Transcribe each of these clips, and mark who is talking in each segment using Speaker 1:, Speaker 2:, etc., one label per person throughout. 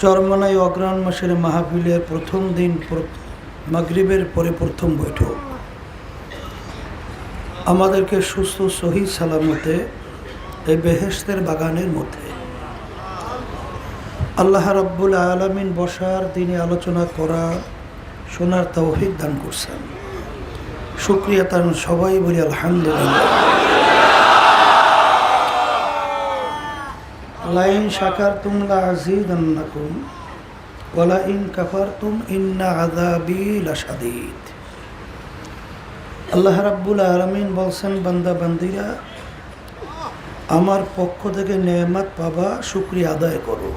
Speaker 1: চরমনাই অগ্রহায়ণ মাসের মাহফিলের প্রথম দিন মাগরিবের পরে প্রথম বৈঠক আমাদেরকে সুস্থ সহি সালামতে এই বেহেশতের বাগানের মধ্যে আল্লাহ রাব্বুল আলামিন বসার দিনে আলোচনা করা শোনার তৌফিক দান করছেন। শুকরিয়া তার সবাই বলি আলহামদুলিল্লাহ। লাইন শাকারতুম লাযীদান্নাকুম ওয়া লাইন কাফারতুম ইন্না আযাবী লাশাদীদ। আল্লাহ রাব্বুল আলামিন বলছেন, বান্দা বান্দিরা আমার পক্ষ থেকে নেয়ামত পাবা, শুকরিয়া আদায় করো,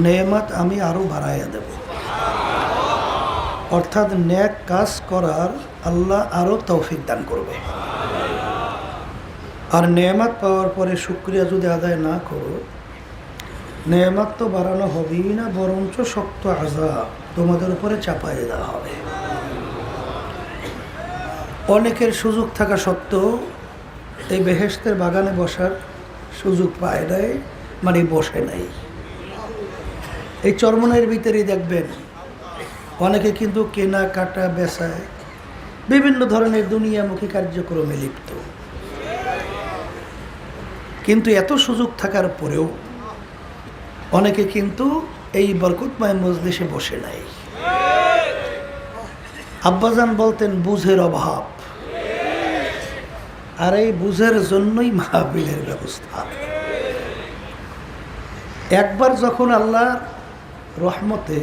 Speaker 1: নেয়ামত আমি আরো বাড়াইয়া দেব। অর্থাৎ নেক কাজ করার আল্লাহ আরো তৌফিক দান করবে। আর নেয়ামত পাওয়ার পরে শুকরিয়া যদি আদায় না করো, নেয়ামত তো বাড়ানো হবেই না, বরঞ্চ শক্ত আযাব তোমাদের উপরে চাপাইয়ে দেওয়া হবে। অনেকের সুযোগ থাকা সত্ত্বেও এই বেহেশতের বাগানে বসার সুযোগ পায় নাই, মানে বসে নাই। এই চরমনের ভিতরেই দেখবেন অনেকে কিন্তু কেনা কাটা বেচায় বিভিন্ন ধরনের দুনিয়ামুখী কার্যক্রমে লিপ্ত, কিন্তু এত সুযোগ থাকার পরেও অনেকে কিন্তু এই বরকতময় মজলিসে বসে নাই। আব্বাজান বলতেন বুঝের অভাব, আর এই বুঝের জন্যই মাহফিলের ব্যবস্থা। একবার যখন আল্লাহর রহমতে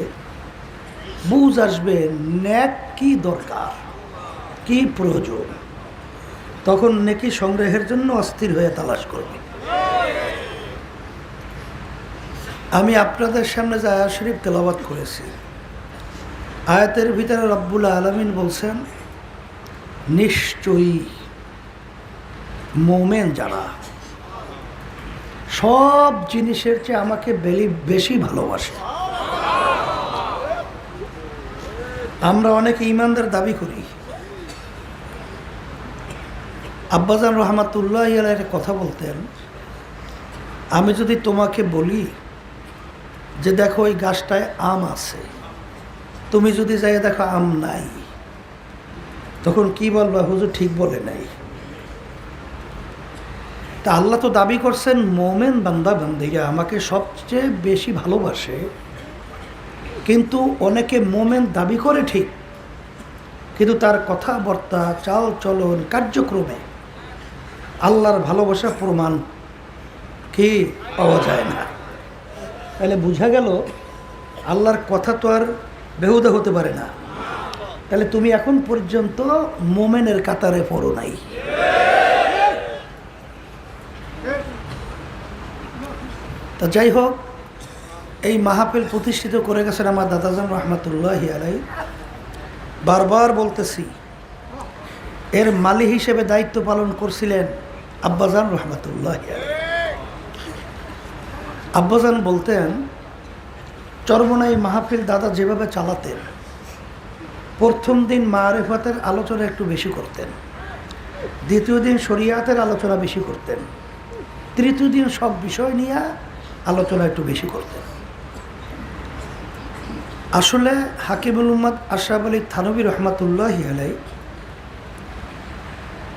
Speaker 1: বুঝ আসবে নেক কি দরকার, কি প্রয়োজন, তখন নেকি সংগ্রহের জন্য অস্থির হয়ে তালাশ করবে। আমি আপনাদের সামনে যে আয়াত শরীফ তেলাওয়াত করেছি, আয়াতের ভিতরে রব্বুল আলামিন বলছেন, নিশ্চয়ই মোমেন যারা সব জিনিসের চেয়ে আমাকে বেশি ভালোবাসে। আমরা অনেকে ঈমানদার দাবি করি। আব্বাজান রহমাতুল্লাহ আলাইহি কথা বলতেন, আমি যদি তোমাকে বলি যে দেখো ওই গাছটায় আম আছে, তুমি যদি যাই দেখো আম নাই, তখন কি বলবা? হুজুর ঠিক বলে নাই। তা আল্লাহ তো দাবি করছেন মোমেন বান্দা বান্দিরা আমাকে সবচেয়ে বেশি ভালোবাসে, কিন্তু অনেকে মোমেন দাবি করে ঠিক, কিন্তু তার কথাবার্তা, চাল চলন, কার্যক্রমে আল্লাহর ভালোবাসা প্রমাণ কি পাওয়া যায় না। তাহলে বোঝা গেল আল্লাহর কথা তো আর বেহুদা হতে পারে না। তাহলে তুমি এখন পর্যন্ত মোমেনের কাতারে পড়ো নাই। তা যাই হোক, এই মাহফিল প্রতিষ্ঠিত করে গেছেন আমার দাদাজান রহমাতুল্লাহি আলাইহি। বারবার বলতেছি, এর মালি হিসেবে দায়িত্ব পালন করছিলেন আব্বাজান রহমাতুল্লাহি আলাইহি। আব্বাজান বলতেন, চরমনাই মাহফিল দাদা যেভাবে চালাতেন, প্রথম দিন মারিফাতের আলোচনা একটু বেশি করতেন, দ্বিতীয় দিন শরিয়াতের আলোচনা বেশি করতেন, তৃতীয় দিন সব বিষয় নিয়ে আলোচনা একটু বেশি করতেন। আসলে হাকিমুল উম্মাত আশরাফ আলী থানভী রহমাতুল্লাহি আলাইহি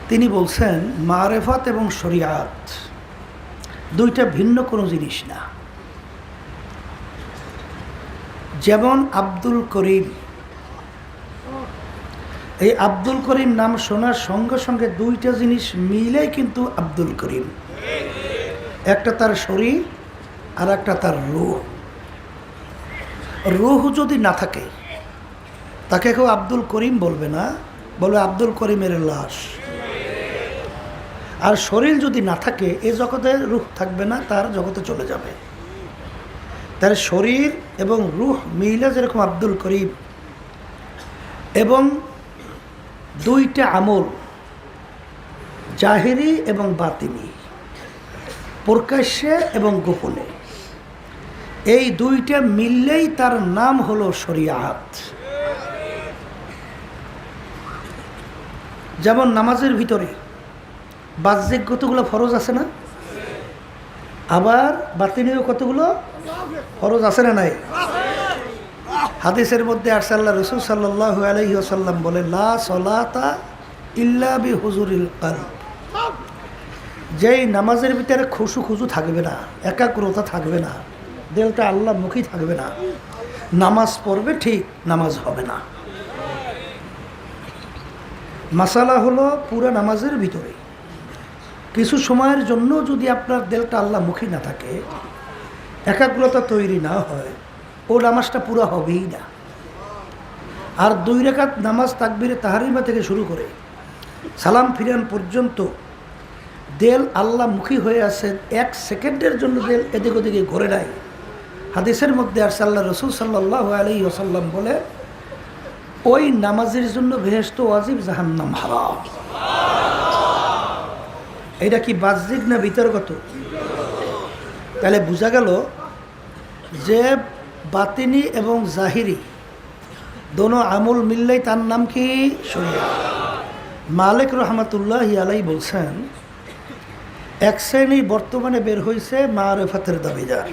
Speaker 1: তিনি বলছেন, মারিফাত এবং শরিয়াত দুইটা ভিন্ন কোনো জিনিস না। যেমন আব্দুল করিম, এই আব্দুল করিম নাম শোনার সঙ্গে সঙ্গে দুইটা জিনিস মিলেই কিন্তু আব্দুল করিম, একটা তার শরীর আর একটা তার রূহ। রূহ যদি না থাকে তাকে কেউ আব্দুল করিম বলবে না, বলবে আব্দুল করিমের লাশ। আর শরীর যদি না থাকে এ জগতে রূহ থাকবে না, তার জগতে চলে যাবে। তার শরীর এবং রূহ মিলে যেরকম আব্দুল করিম, এবং দুইটা আমল জাহেরি এবং বাতিনি, প্রকাশ্যে এবং গোপনে, এই দুইটা মিললেই তার নাম হলো শরিয়াত। যেমন নামাজের ভিতরে বাহ্যিক কতগুলো ফরজ আছে না, আবার বাতিনিও কতগুলো ফরজ আছে না নাই? হাদিসের মধ্যে আসছে আল্লাহ রাসূল সাল্লাল্লাহু আলাইহি ওয়াসাল্লাম বলে, লা সলাতা ইল্লা বিহুজুরিল কলব। যেই নামাজের ভিতরে খুশু থাকবে না, একাগ্রতা থাকবে না, দিলটা আল্লাহমুখী থাকবে না, নামাজ পড়বে ঠিক, নামাজ হবে না। মাসালা হলো পুরো নামাজের ভিতরে কিছু সময়ের জন্য যদি আপনার দিলটা আল্লাহমুখী না থাকে, একাগ্রতা তৈরি না হয়, ও নামাজটা পুরো হবেই না। আর 2 রাকাত নামাজ তাকবীরে তাহরিমা থেকে শুরু করে সালাম ফিরান পর্যন্ত দেল আল্লাহমুখী হয়ে আছে, 1 সেকেন্ডের জন্য দেল এদিক ওদিকে ঘোরে নাই। হাদিসের মধ্যে আর আল্লাহ রাসূল সাল্লাল্লাহু আলাইহি ওয়াসাল্লাম বলে, ওই নামাজের জন্য বেহেশত ওয়াজিব, জাহান্নাম হারাম। এটা কি বাহ্যিক না বিতর্কত? তাহলে বোঝা গেল যে বাতিনি এবং জাহিরি দোনো আমল মিললেই তার নাম কি শরীয়ত। মালিক রহমাতুল্লাহি আলাইহি বলছেন, এক শ্রেণী বর্তমানে বের হয়েছে মারিফাতের দাবিদার,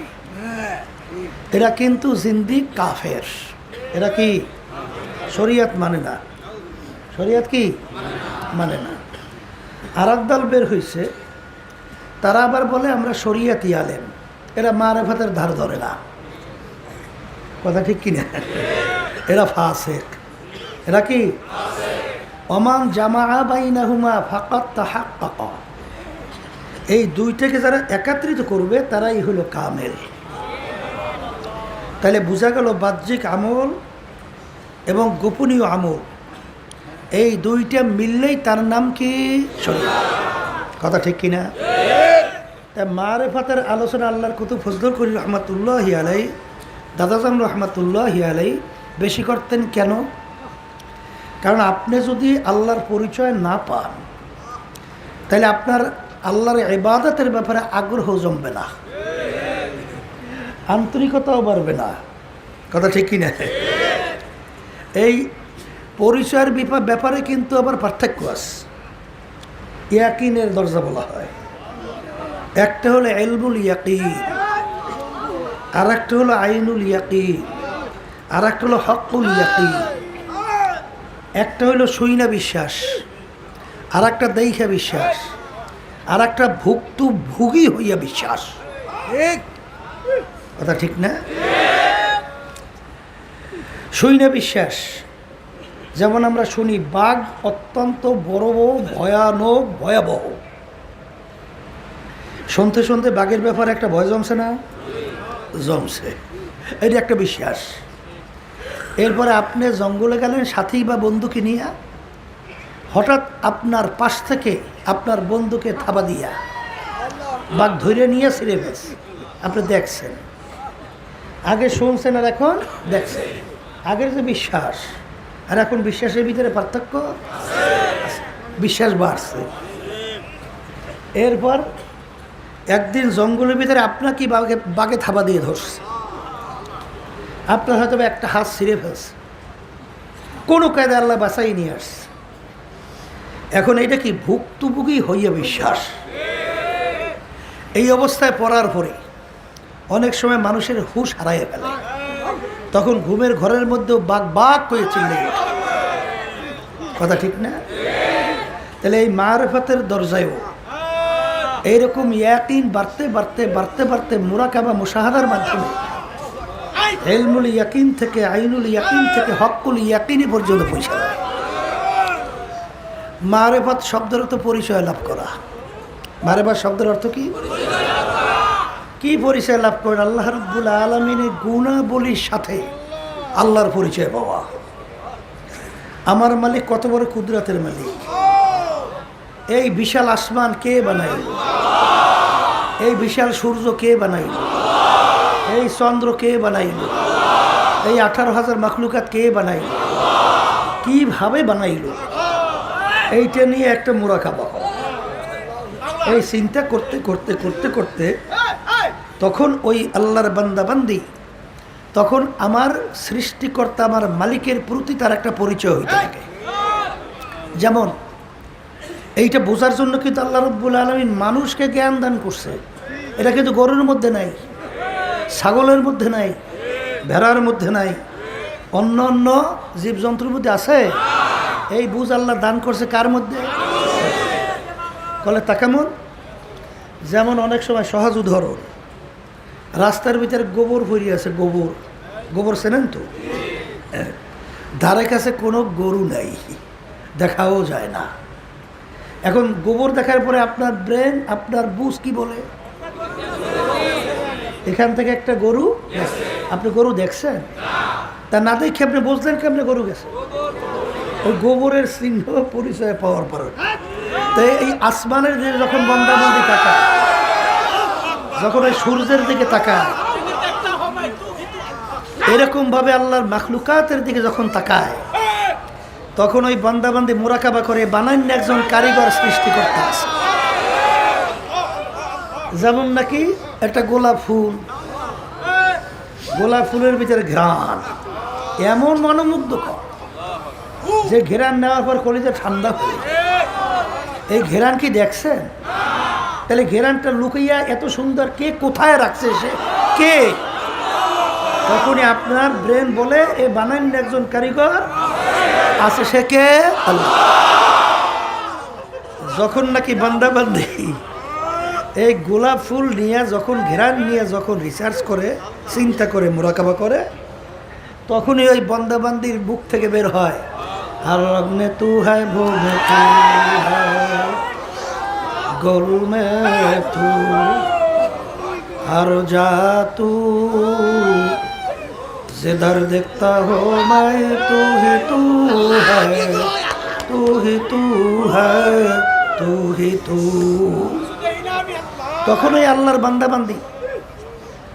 Speaker 1: এরা কিন্তু জিন্দিক কাফের। এরা কি শরীয়ত মানে না? শরীয়ত কি মানে না। আর এক দল বের হয়েছে, তারা আবার বলে আমরা শরীয়তি আলেম, এরা মারিফাতের ধার ধরে না। কথা ঠিক কিনা? এরা ফাসিক। এরা কি? ওমান জামা বাইনাহুমা ফাকাত তাহাক্কাকা। এই দুইটাকে যারা একত্রিত করবে তারাই হলো কামেল। তাহলে বোঝা গেল বাহ্যিক আমল এবং গোপনীয় আমল, এই দুইটা মিললেই তার নাম কি শরীয়ত। কথা ঠিক কিনা? তাই মারিফাতের আলোচনা আল্লাহর কুতুব ফজলুল করিম রহমাতুল্লাহি আলাইহি, দাদাজান রহমাতুল্লাহি আলাইহি বেশি করতেন। কেন? কারণ আপনি যদি আল্লাহর পরিচয় না পান, তাহলে আপনার আল্লাহর ইবাদতের ব্যাপারে আগ্রহ জমবে না, আন্তরিকতাও বাড়বে না। কথা ঠিক কিনা? এই পরিচয়ের ব্যাপারে কিন্তু আবার পার্থক্য আছে। ইয়াকিনের দরজা বলা হয়, একটা হলো ইলমুল ইয়াকিন, আর একটা হলো আইনুল ইয়াকিন, আর একটা হলো হকুল ইয়াকিন। একটা হলো শুইনা বিশ্বাস, আর একটা দেইখা বিশ্বাস, আর একটা ভুক্তভোগী হইয়া বিশ্বাস। কথা ঠিক না? শুইনা বিশ্বাস, যেমন আমরা শুনি বাঘ অত্যন্ত বড়, ভয়ানক, ভয়াবহ। শুনতে শুনতে বাঘের ব্যাপারে একটা ভয় জমছে না? জমছে। এটি একটা বিশ্বাস। এরপরে আপনি জঙ্গলে গেলেন সাথী বা বন্ধুকে নিয়ে, হঠাৎ আপনার পাশ থেকে আপনার বন্ধুকে থাবা দিয়া বাঘ ধরে নিয়ে ছিঁড়ে ফেলছে। আপনি দেখছেন, আগে শুনছেন আর এখন দেখছেন। আগের যে বিশ্বাস আর এখন বিশ্বাসের ভিতরে পার্থক্য, বিশ্বাস বাড়ছে। এরপর একদিন জঙ্গলের ভিতরে আপনাকে বাঘে থাবা দিয়ে ধরছে, আপনার হয়তো একটা হাত ছিঁড়ে ফেলছে, কোনো কায়দা আল্লাহ বাঁচাই নিয়ে আসছে। এখন এটা কি ভুক্তভোগী হইয়া বিশ্বাস। এই অবস্থায় পড়ার পরে অনেক সময় মানুষের হুঁশ হারাইয়া ফেলে, তখন ঘুমের ঘরের মধ্যেও বাঘ বাঘ করে চিল্লে। কথা ঠিক না? তাহলে এই মারিফাতের দরজায়ও এইরকম ইয়াকিন বাড়তে বাড়তে বাড়তে বাড়তে মুরাকাবা মুশাহাদার মাধ্যমে ইলমুল ইয়াকিন থেকে, আইনুল ইয়াকিন থেকে হকুল ইয়াকিনি পর্যন্ত পৌঁছে যায়। মারিফাত শব্দের অর্থ পরিচয় লাভ করা। মারিফাত শব্দের অর্থ কি? কি পরিচয় লাভ করেন? আল্লাহ রাব্বুল আলামিনের গুণাবলীর সাথে আল্লাহর পরিচয় পাওয়া। আমার মালিক কত বড় কুদরতের মালিক। এই বিশাল আসমান কে বানাইল? এই বিশাল সূর্য কে বানাইল? এই চন্দ্র কে বানাইল? এই 18,000 মাখলুকাত কে বানাইল? কিভাবে বানাইল? এইটা নিয়ে একটা মুরাকাবা। এই চিন্তা করতে করতে করতে করতে তখন ওই আল্লাহর বান্দাবান্দি, তখন আমার সৃষ্টিকর্তা, আমার মালিকের প্রতি তার একটা পরিচয় হইতে থাকে। যেমন এইটা বোঝার জন্য কিন্তু আল্লাহ রাব্বুল আলামিন মানুষকে জ্ঞান দান করছে। এটা কিন্তু গরুর মধ্যে নাই, ছাগলের মধ্যে নাই, ভেড়ার মধ্যে নাই, অন্য অন্য জীবজন্তুর মধ্যে আছে। এই বুঝ আল্লাহ দান করছে কার মধ্যে? বলে তা কেমন? যেমন অনেক সময় সহজ উদাহরণ, রাস্তার ভিতরে গোবর ভরিয়ে আছে, গোবর গোবর চেনেন তো? ধারে কাছে কোনো গরু নাই, দেখাও যায় না। এখন গোবর দেখার পরে আপনার ব্রেন, আপনার বুঝ কি বলে? এখান থেকে একটা গরু, আপনি গরু দেখছেন? তা না দেখে আপনি বুঝলেন কেমনে গরু গেছে? ওই গোবরের চিহ্ন পরিচয় পাওয়ার পর। তাই এই আসমানের দিকে যখন বন্দাবন্দি তাকায়, যখন ওই সূর্যের দিকে তাকায়, এরকম ভাবে আল্লাহর মাখলুকাতের দিকে যখন তাকায়, তখন ওই বান্দাবান্দি মুরাকাবা করে বানান্য একজন কারিগর সৃষ্টি করতে আছে। যেমন নাকি একটা গোলাপ ফুল, গোলাপ ফুলের ভিতরে ঘ্রাণ এমন মনোমুগ্ধকর যে ঘেরান নেওয়ার পর কলিজা ঠান্ডা হয়ে যায়। এই ঘেরান কি দেখছেন? তাহলে ঘেরানটা লুকাইয়া এত সুন্দর কে কোথায় রাখছে? সে কে? তখনই আপনার ব্রেন বলে এ বানান্য একজন কারিগর আছে, সে কে? আল্লাহ। যখন নাকি বান্দাবান্দি এই গোলাপ ফুল নিয়ে, যখন ঘেরান নিয়ে যখন রিসার্চ করে, চিন্তা করে, মুরাকাবা করে, তখনই ওই বান্দাবান্দির বুক থেকে বের হয়, আর রগ্নে তু হ্যায় ভো মে তু হ্যায় গোল মে তু আর যা তু जिधर देखता हो मैं तू ही तू है, तू ही तू है, तू ही तू। তখন ওই আল্লাহর বান্দাবান্দি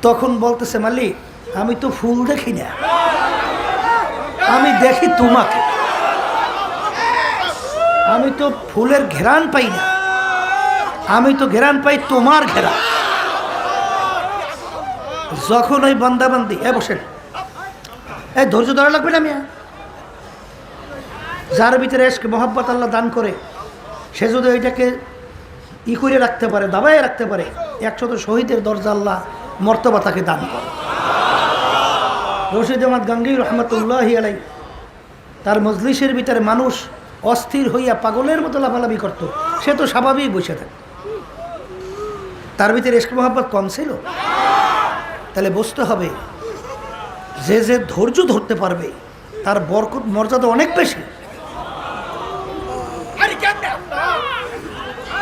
Speaker 1: তখন বলতেছে, মালিক আমি তো ফুল দেখি না, আমি দেখি তোমাকে, আমি তো ফুলের ঘেরান পাই না, আমি তো ঘেরান পাই তোমার ঘেরান। যখন ওই বান্দাবান্দি বসেন, এই ধৈর্য ধরা লাগবে না মিয়া। যার ভিতরে এসক মোহাব্বত আল্লাহ দান করে, সে যদি ওইটাকে করে রাখতে পারে, দাবায় রাখতে পারে, 100 শহীদের দরজা আল্লাহ মর্তবা তাকে দান করে। রশিদ আহমদ গাঙ্গুহি রহমতুল্লাহি আলাইহি তার মজলিসের ভিতরে মানুষ অস্থির হইয়া পাগলের মতো লাফালাফি করত, সে তো স্বাভাবিক বসে থাকে। তার ভিতরে এসক মোহাব্বত কম ছিল? তাহলে বুঝতে হবে যে যে ধৈর্য ধরতে পারবে তার বরকত মর্যাদা অনেক বেশি।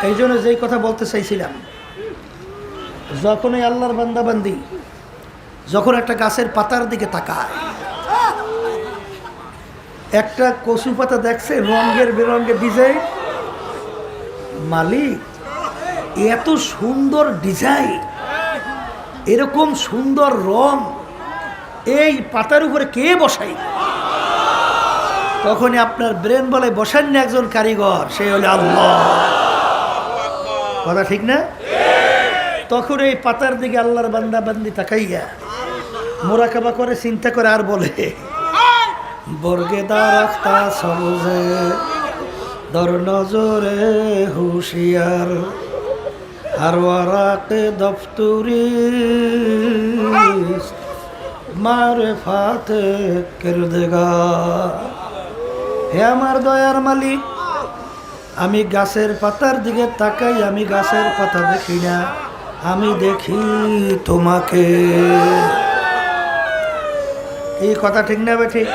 Speaker 1: এই জন্য যেই কথা বলতে চাইছিলাম, যখন এই আল্লাহর বান্দাবান্দি যখন একটা গাছের পাতার দিকে তাকায়, একটা কচু পাতা দেখছে রঙের বেরঙে ডিজাইন, মালিক এত সুন্দর ডিজাইন, এরকম সুন্দর রং এই পাতার উপরে কে বসাই? তখনই আপনার ব্রেন বলে বসান না একজন কারিগর, সে হলে আল্লাহ। কথা ঠিক না? তখন এই পাতার দিকে আল্লাহর বান্দাবান্দি তাকাইয়া মুরাকাবা করে, চিন্তা করে, আর বলে বর্গে দারাখতা সবজে দর নজরে হুশিয়ার আর ওয়ারাকে দফতুরি মারেফাতে কিরদেগা। হে আমার দয়ার মালিক, আমি গাছের পাতার দিকে তাকাই, আমি গাছের পাতা দেখি না, আমি দেখি তোমাকে। এই কথা ঠিক না বে? ঠিক।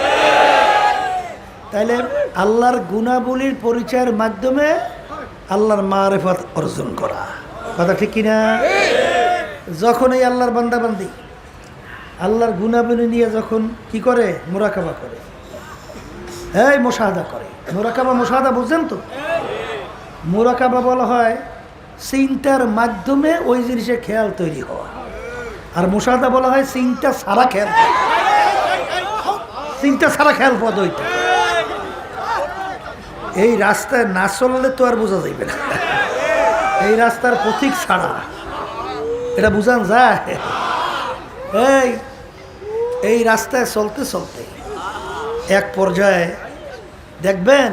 Speaker 1: তাইলে আল্লাহর গুণাবলীর পরিচয়ের মাধ্যমে আল্লাহর মারেফত অর্জন করা, কথা ঠিক কিনা? যখন এই আল্লাহর বান্দাবান্দি আল্লাহর গুণাবলী নিয়ে যখন কি করে, মুরাকাবা করে, এই মুশাহাদা করে। মুরাকাবা মুশাহাদা বুঝছেন তো? মুরাকাবা বলা হয় চিন্তার মাধ্যমে ওই জিনিসের খেয়াল তৈরি হওয়া, আর মুশাহাদা বলা হয় চিন্তা ছাড়া খেয়াল, চিন্তা ছাড়া খেয়াল পদ্ধতি। এই রাস্তায় না চললে তো আর বোঝা যাইবে না, এই রাস্তার পথিক ছাড়া এটা বুঝান যায়? এই রাস্তায় চলতে চলতে এক পর্যায়ে দেখবেন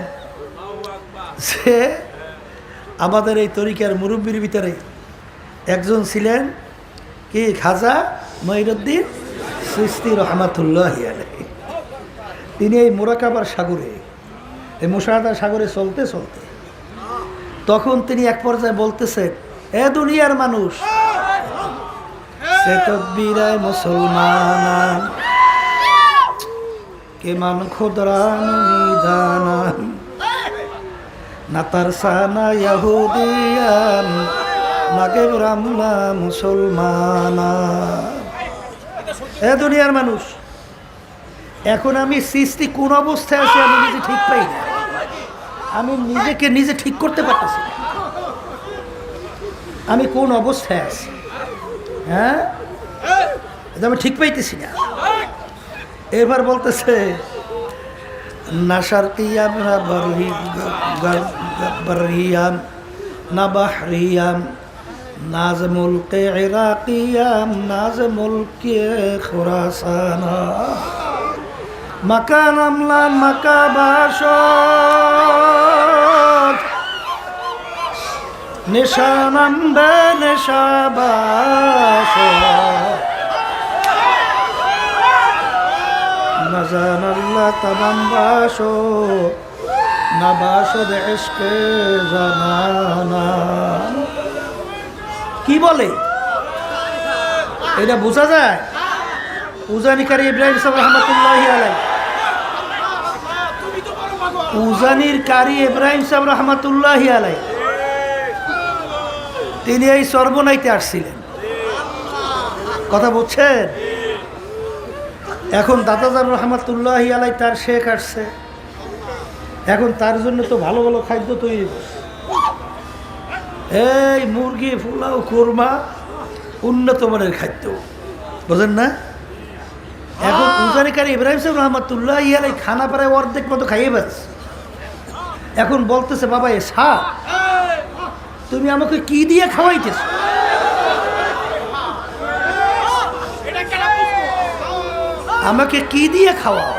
Speaker 1: যে আমাদের এই তরিকার মুরব্বির ভিতরে একজন ছিলেন কি খাজা মঈনুদ্দিন চিশতি রহমাতুল্লাহি আলাইহি। তিনি এই মুরাকাবার সাগরে, এই মুশাহাদার সাগরে চলতে চলতে তখন তিনি এক পর্যায়ে বলতেছেন, এ দুনিয়ার মানুষ, সে তদবিরায় মুসলমান কেমান খুদরান মিদানান নাতারসানা ইয়াহুদিয়ান নাগেব রামলা মুসলমানা। এ দুনিয়ার মানুষ, এখন আমি সৃষ্টি কোন অবস্থায় আছি আমি নিজে ঠিক পাই না, আমি নিজেকে নিজে ঠিক করতে পারতেছি না, আমি কোন অবস্থায় আছি, হ্যাঁ আমি ঠিক পাইতেছি না। এবার বলতেছে না শারকিয়াম না বারহিয়াম না বাহরিয়াম নাজ মুলকে ইরাকিয়াম নাজ মুলকে খুরাসানা মাকান আমলান মাকাবাশত নিশানাম বে নিশাবাশত নাজানাল্লাহ তামাম বাশো না বাশদ ইশকে জানানা। কি বলে এটা বোঝা যায়? উজানিকারী ইব্রাহিম সাহেব রহমতুল্লাহি আলাইহি, উজানির কারি ইব্রাহিম সাহেব রহমতুল্লাহি আলাইহি তিনি এই সর্বনাইতে আসছিলেন, কথা বলছেন। এখন দাদাজান রহমতুল্লাহি আলাইহি তার শেখ আসছে, এখন তার জন্য তো ভালো ভালো খাদ্য তৈরি করছে, এই মুরগি পোলাও কোরমা উন্নত মানের খাদ্য, বোঝেন না? এখন উজানিকারী ইব্রাহিম সাহেব রহমতুল্লাহি আলাইহি খানা প্রায় অর্ধেক মতো খাইয়ে ফেলছে। এখন বলতেছে, বাবা এ সাপ, তুমি আমাকে কি দিয়ে খাওয়াইতেছ? আমাকে কি দিয়ে খাওয়াও?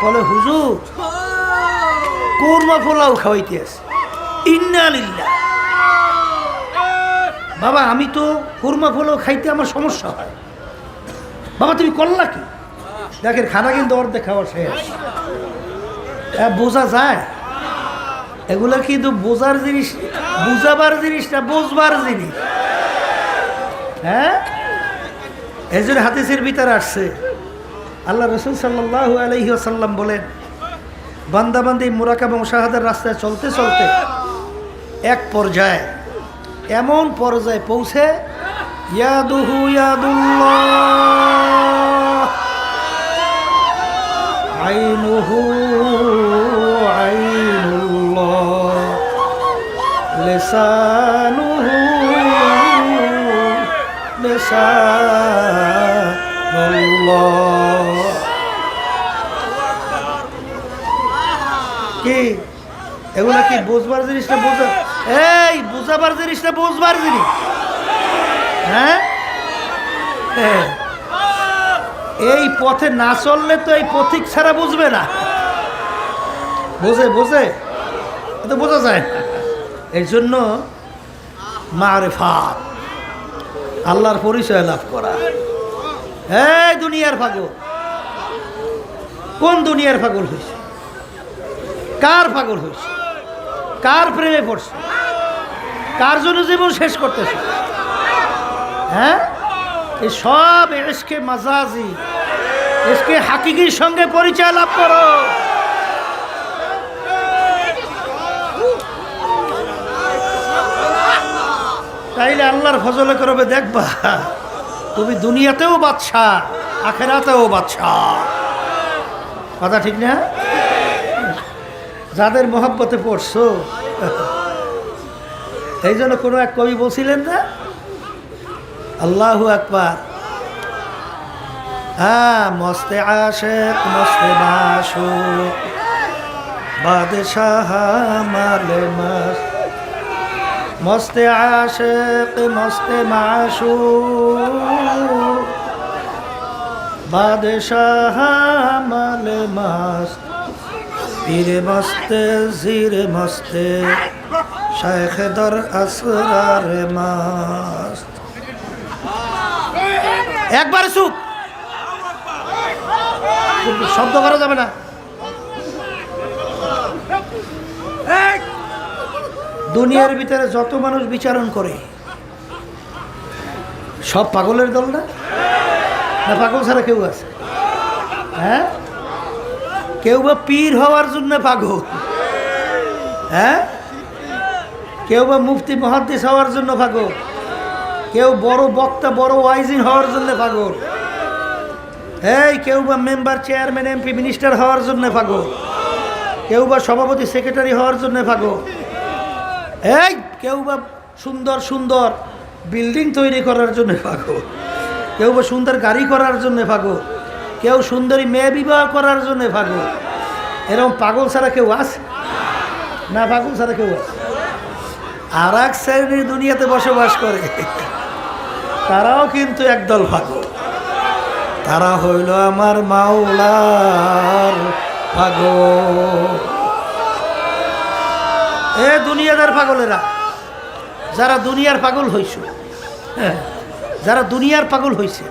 Speaker 1: বলে হুজুর কোরমা পোলাও খাওয়াইতে আছে। ইন্না লিল্লাহ। বাবা আমি তো কোরমা পোলাও খাইতে আমার সমস্যা হয়। বাবা তুমি করলা কি? দেখেন খানা কিন্তু অর্ধেক খাওয়া শেষ। বোঝা যায় এগুলা কিন্তু বোঝার জিনিস, বুঝাবার জিনিস না, বুঝবার জিনিস। হ্যাঁ, এই জন্য হাদিসের ভিতরে আসছে আল্লাহ রাসূল সাল্লাল্লাহু আলাইহি ওয়াসাল্লাম বলেন, বান্দা বান্দি মুরাকাবা মুশাহাদার রাস্তায় চলতে চলতে এক পর্যায়ে, এমন পর্যায়ে পৌঁছে ইয়াদুহু ইয়াদুল্লাহ আইনুহু আইনুল্লাহ লিসানুহু লিসানুল্লাহ। কি এগুলা কি বুঝবার জিনিস না বোঝা, এই বুঝাবার জিনিস না বুঝবার জিনিস? হ্যাঁ, এই পথে না চললে তো এই পথিক ছাড়া বুঝবে না। বোঝে বোঝে তো বোঝা যায় না। এই জন্য মারিফাত, আল্লাহর পরিচয় লাভ করা। এই দুনিয়ার পাগল, কোন দুনিয়ার পাগল হয়েছে? কার পাগল হয়েছে? কার প্রেমে পড়ছে? কার জন্য জীবন শেষ করতেছে? হ্যাঁ, এই সব ইশকে মাজাজি, ইশকে হাকিকির সঙ্গে পরিচয় লাভ করো। তাইলে আল্লাহর ফজলে করবে, দেখবা তুমি দুনিয়াতেও বাদশা, আখেরাতেও বাদশা। কথা ঠিক না? যাদের মহব্বতে পড়ছো, এই জন্য কোনো এক কবি বলছিলেন না, আল্লাহু আকবার, হ্যাঁ, মস্তে আশেক মস্তে মাশুক বাদশাহ মালে মস্ত, মস্তে আশেক মস্তে মাশুক বাদশাহ মালে মস্ত, পীরে মস্তে জিরে মস্তে শেখ দর আসরার মাস্ত। একবার চুপ, শব্দ করা যাবে না। দুনিয়ার ভিতরে যত মানুষ বিচারণ করে সব পাগলের দল না? না পাগল ছাড়া কেউ আছে? হ্যাঁ, কেউ বা পীর হওয়ার জন্য পাগল, হ্যাঁ, কেউ বা মুফতি মুহাদ্দিস হওয়ার জন্য পাগল, কেউ বড় বক্তা বড় ওয়াইজিন হওয়ার জন্য পাগল, এই কেউ বা মেম্বার চেয়ারম্যান এমপি মিনিস্টার হওয়ার জন্য পাগল, কেউ বা সভাপতি সেক্রেটারি হওয়ার জন্য পাগল, এই কেউ বা সুন্দর সুন্দর বিল্ডিং তৈরি করার জন্য পাগল, কেউ বা সুন্দর গাড়ি করার জন্য পাগল, কেউ সুন্দরী মেয়ে বিবাহ করার জন্য পাগল। এরকম পাগল ছাড়া কেউ আছে না? পাগল ছাড়া কেউ আছে? আর এক শ্রেণীর দুনিয়াতে বসবাস করে, তারাও কিন্তু একদল পাগল। তারা হইল আমার মাওলার পাগল। এ দুনিয়াদার পাগলেরা, যারা দুনিয়ার পাগল হইছে, হ্যাঁ, যারা দুনিয়ার পাগল হইছে,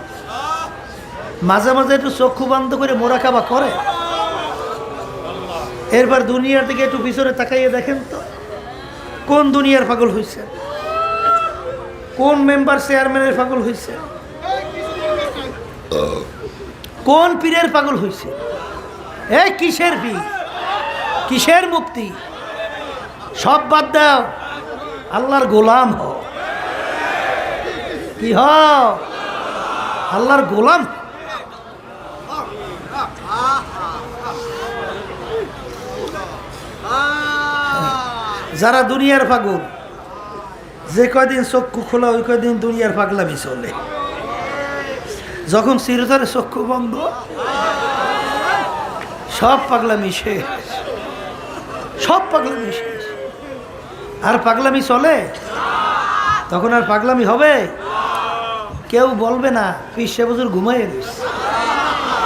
Speaker 1: মাঝে মাঝে একটু চক্ষু বন্ধ করে মোরাকাবা করে, এরপর দুনিয়ার দিকে একটু পিছনে তাকাইয়ে দেখেন তো কোন দুনিয়ার পাগল হইছে, কোন মেম্বার চেয়ারম্যানের পাগল হইছে, কোন পীরের পাগল হইছে। এই কিসের পীর, কিসের মুক্তি? সব বাদ দাও, আল্লাহর গোলাম হও। কি হও? আল্লাহর গোলাম। যারা দুনিয়ার পাগল, যে কয়দিন চক্ষু খোলা ওই কয়দিন দুনিয়ার পাগলামি চলে। যখন চিরতরে চক্ষু বন্ধ, সব পাগলামি শেষ, সব পাগলামি শেষ। আর পাগলামি চলে, তখন আর পাগলামি হবে? কেউ বলবে না পীর সাহেব হুজুর ঘুমাইয়ে রয়েছে,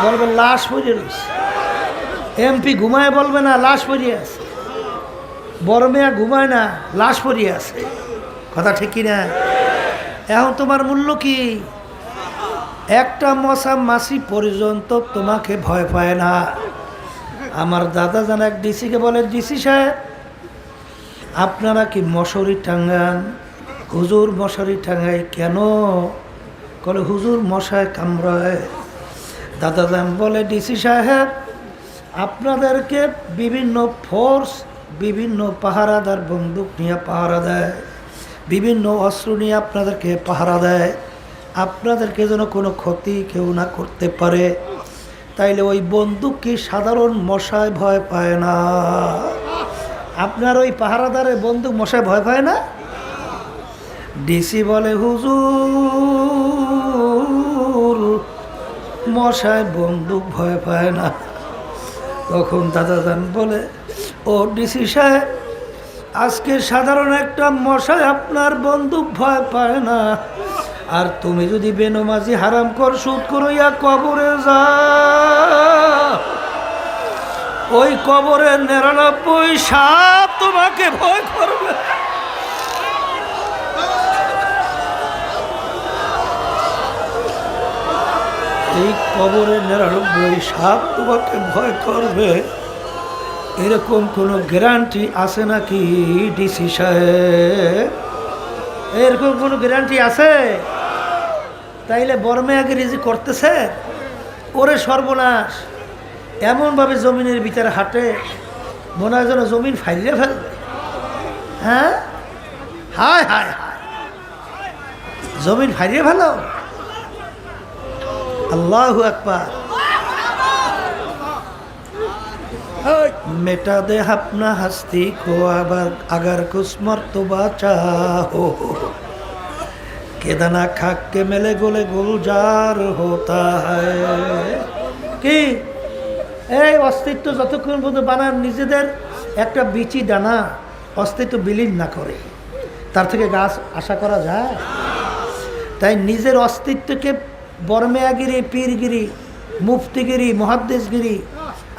Speaker 1: বলবে লাশ পড়ে রয়েছে। এমপি ঘুমায় বলবে না লাশ পড়িয়ে আছে, বড় মেয়া ঘুমায় না লাশ পড়িয়ে আছে। কথা ঠিক কিনা? এখন তোমার মূল্য কি? একটা মশা মাছি পর্যন্ত তোমাকে ভয় পায় না। আমার দাদা জান এক ডিসিকে বলে, ডিসি সাহেব আপনারা কি মশারি টাঙ্গান? হুজুর মশারি টাঙ্গাই কেন? বলে হুজুর মশায় কামড়ায়। দাদা জান বলে, ডিসি সাহেব আপনাদেরকে বিভিন্ন ফোর্স, বিভিন্ন পাহারাদার বন্দুক নিয়ে পাহারা দেয়, বিভিন্ন অস্ত্র নিয়ে আপনাদেরকে পাহারা দেয়, আপনাদেরকে যেন কোনো ক্ষতি কেউ না করতে পারে। তাইলে ওই বন্দুক কি সাধারণ মশায় ভয় পায় না? আপনার ওই পাহারাদারের বন্দুক মশায় ভয় পায় না? ডিসি বলে, হুজুর মশায় বন্দুক ভয় পায় না। তখন দাদা জান বলে, ও ডিসি সাহেব আজকে সাধারণ একটা মশায় আপনার বন্দুক ভয় পায় না। আর তুমি যদি বেনমাজি হারাম কর সুদ করিয়া কবরে যা, ওই কবরে 99 সাপ তোমাকে ভয় করবে। এই কবরে 99 সাপ তোমাকে ভয় করবে, এরকম কোনো গ্যারান্টি আছে নাকি ডিসি সাহেব? এরকম কোনো গ্যারান্টি আছে? তাইলে বর্মেয়াগিরি যে করতেছে, ওরে সর্বনাশ, এমনভাবে জমিনের ভিতরে হাঁটে মনে হয় যেন জমিন ফাইলে ফেলবে। হ্যাঁ, হায় হায় হায়, জমিন ফাইলে ফেলো। আল্লাহু আকবার। मेटा दे अपना हस्ती को अगर कुछ मर्तबा चाहो, केदाना खाक के मेले गोले गुलजार होता है। কি এই অস্তিত্ব যতক্ষণ পর্যন্ত বানান নিজেদের একটা বিচি দানা অস্তিত্ব বিলীন না করে, তার থেকে গাছ আশা করা যায়? তাই নিজের অস্তিত্বকে বর্মেয়াগিরি, পীরগিরি, মুফতিগিরি, মুহাদ্দিসগিরি,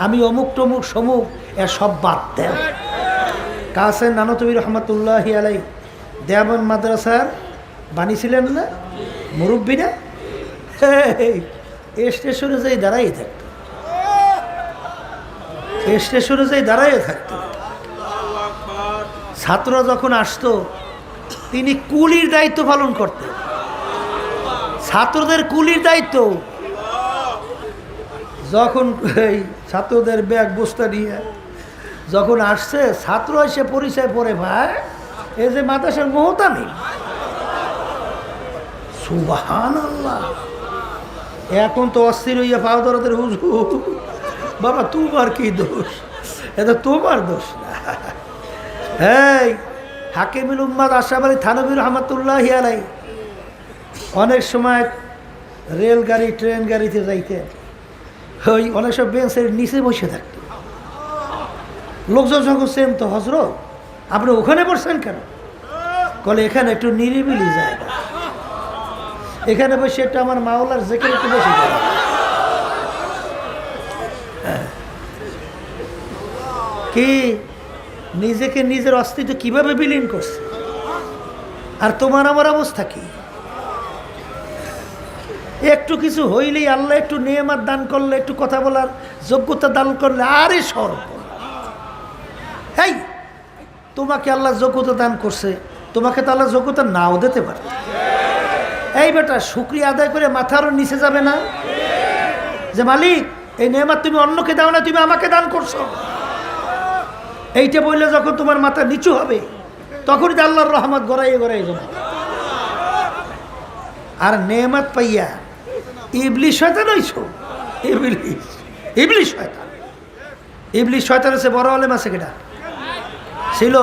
Speaker 1: আমি অমুক টমুক সমুক, এর সব বাদ দেন। কাসেম নানতবী রহমতুল্লাহি আলাই দেওবন্দ মাদ্রাসার বানিয়েছিলেন না, মুরব্বী না? স্টেশনে যাই দাঁড়াই থাকতো, স্টেশনে যাই দাঁড়াই থাকতো। ছাত্ররা যখন আসতো তিনি কুলির দায়িত্ব পালন করতেন, ছাত্রদের কুলির দায়িত্ব। যখন এই ছাত্রদের ব্যাগ বস্তা নিয়ে যখন আসছে, ছাত্র এসে পরিচয় পড়ে, ভাই এই যে মাদ্রাসার মোহতামি। সুবহানাল্লাহ। এখন তো অস্থির হইয়া পাও দরদের হুজুর, বাবা তোমার কি দোষ? এটা তোমার দোষ না। এই হাকিমুল উম্মাদ আশরাফ আলী থানভী রহমতুল্লাহি আলাই অনেক সময় রেলগাড়ি ট্রেন গাড়িতে যাইতে ওই অনেক সব বেঞ্চের নিচে বসে থাকত। লোকজন যখন সেম তো হজরত আপনি ওখানে বসছেন কেন? বলে এখানে একটু নিরিবিলি জায়গা, এখানে বসে একটু আমার মাওলার জিকির একটু বসে যায়। কি নিজেকে নিজের অস্তিত্ব কিভাবে বিলীন করছে? আর তোমার আমার অবস্থা কি? একটু কিছু হইলেই আল্লাহ একটু নেয়ামত দান করলে, একটু কথা বলার যোগ্যতা দান করলে, আরে সর্ব এই তোমাকে আল্লাহ যোগ্যতা দান করছে, তোমাকে তো আল্লাহ যোগ্যতা নাও দিতে পারে। এই বেটা শুকরিয়া আদায় করে মাথার নিচে যাবে না যে মালিক এই নেয়ামত তুমি অন্যকে দাও না, তুমি আমাকে দান করছো। এইটা বললে যখন তোমার মাথা নিচু হবে, তখনই তো আল্লাহর রহমত গড়াইয়ে গড়াই যাবে। আর নেয়ামত পাইয়া ইবলিস শয়তান হইছো, ইবলিস শয়তান। ইবলিস শয়তান আছে বড় আলেম আছে কেটা ছিল?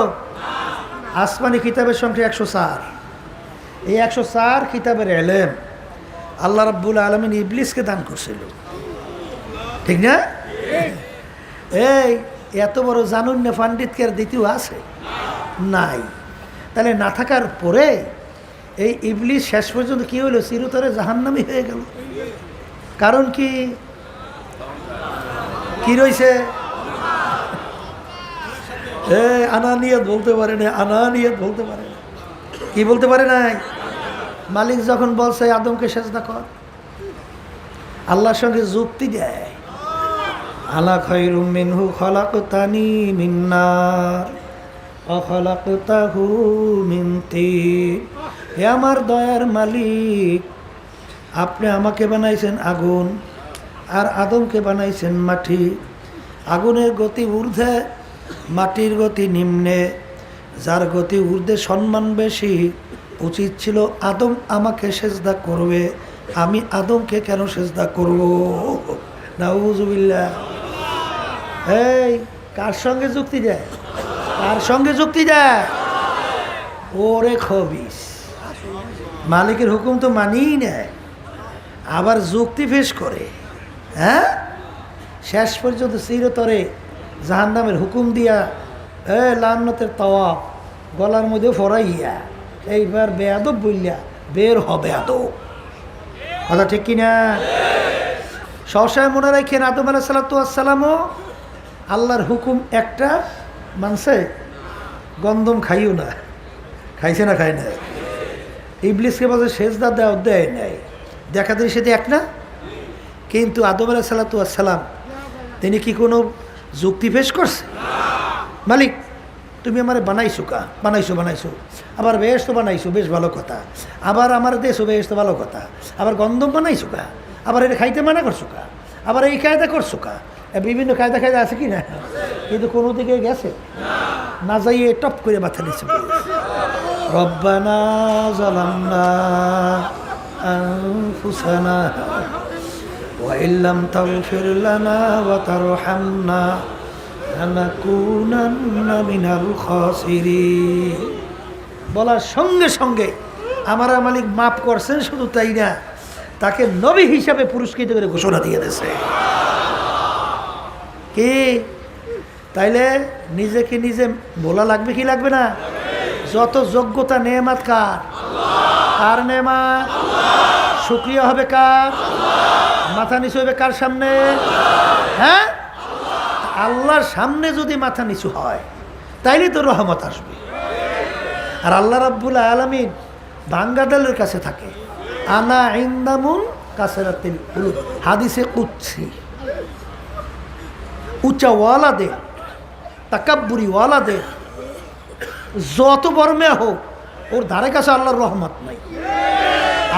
Speaker 1: আসমানি কিতাবের সংখ্যা 104। এই 104 কিতাবের এলেম আল্লাহ রাব্বুল আলামিন ইবলিসকে দান করছিল, ঠিক না? এই এত বড় জানুন না পণ্ডিতকে আর দ্বিতীয় আছে নাই? তাহলে না থাকার পরে এই ইবলিস শেষ পর্যন্ত কি হলো? চিরতরে জাহান্নামী হয়ে গেল। কারণ কি কি রয়েছে? আনানিয়ত বলতে পারে না, আনানিয়ত বলতে পারে না। কি বলতে পারে নাই? মালিক যখন বলছে আদমকে সেজদা কর, আল্লাহর সঙ্গে যুক্তি দেয়। আলা খায়রুম মিনহু খলাকতানি মিন নার ওয়া খলাকতাহু মিন তিন। হে আমার দয়ার মালিক, আপনি আমাকে বানাইছেন আগুন আর আদমকে বানাইছেন মাটি। আগুনের গতি ঊর্ধ্বে, মাটির গতি নিম্নে। যার গতি ঊর্ধ্বে সম্মান বেশি, উচিত ছিল আদম আমাকে সেজদা করবে, আমি আদমকে কেন সেজদা করব? নাউজুবিল্লাহ। এই কার সঙ্গে যুক্তি দেয়? কার সঙ্গে যুক্তি দেয়? ওরে খবিস, মালিকের হুকুম তো মানিই নেয়, আবার যুক্তি পেশ করে। হ্যাঁ, শেষ পর্যন্ত চিরতরে জাহান্নামের হুকুম দিয়া লান্নতের তাওয়াফ গলার মধ্যে ফরাইয়া এইবার বেয়াদব বললিয়া বের হবে আদব। কথা ঠিক কিনা? সবসময় মনে রাখেন, আদম আলাইহিস সালামও আল্লাহর হুকুম একটা মানছে, গন্ধম খাইও না। খাইছে না? খায় না। ইবলিসকে বলছে সেজদা দেওয়া, দেয় নাই, দেখা যায় সেটা এক না। কিন্তু আদম আলাইহিস সালাম তিনি কি কোনো যুক্তি পেশ করছে? মালিক তুমি আমারে বানাইছো কা? বানাইছো। আবার বেশ তো বানাইছো, বেশ ভালো কথা। আবার আমার দেশও বেশ তো ভালো কথা। আবার গন্ধম বানাইছো কা? আবার এটা খাইতে মানা করছো কা? আবার এই কায়দা করছো কা? বিভিন্ন কায়দা আছে কি না? কিন্তু কোনো দিকে গেছে না, যাইয়ে টপ করে মাথা নিচে রব্বানা যালামনা আনফুসানা ওয়া ইল্লাম তাগফির লানা ওয়া তারহামনা লানাকুনান্না মিনাল খাসিরিন। বলার সঙ্গে সঙ্গে আমার মালিক মাফ করছেন, শুধু তাই না, তাকে নবী হিসাবে পুরস্কৃত করে ঘোষণা দিয়ে দিয়েছে। কি তাইলে নিজেকে নিজে বলা লাগবে কি লাগবে না? যত যোগ্যতা নেয়ামত কার? কার নেয়ামত? শুকরিয়া হবে কার? মাথা নিচু হবে কার সামনে? হ্যাঁ, আল্লাহর সামনে যদি মাথা নিচু হয় তাইলে তো রহমত আসবে। আর আল্লাহ রাব্বুল আলামিন বান্দাদের কাছে থাকে। আনা ইনদামুন কাসরাতিল কুলুব, হাদিসে কুদসি। উচ্চা ওয়ালাদের, তাকাব্বুরি ওয়ালাদের যত বড় মেয়ে হোক, ওর ধারে কাছে আল্লাহর রহমত নাই।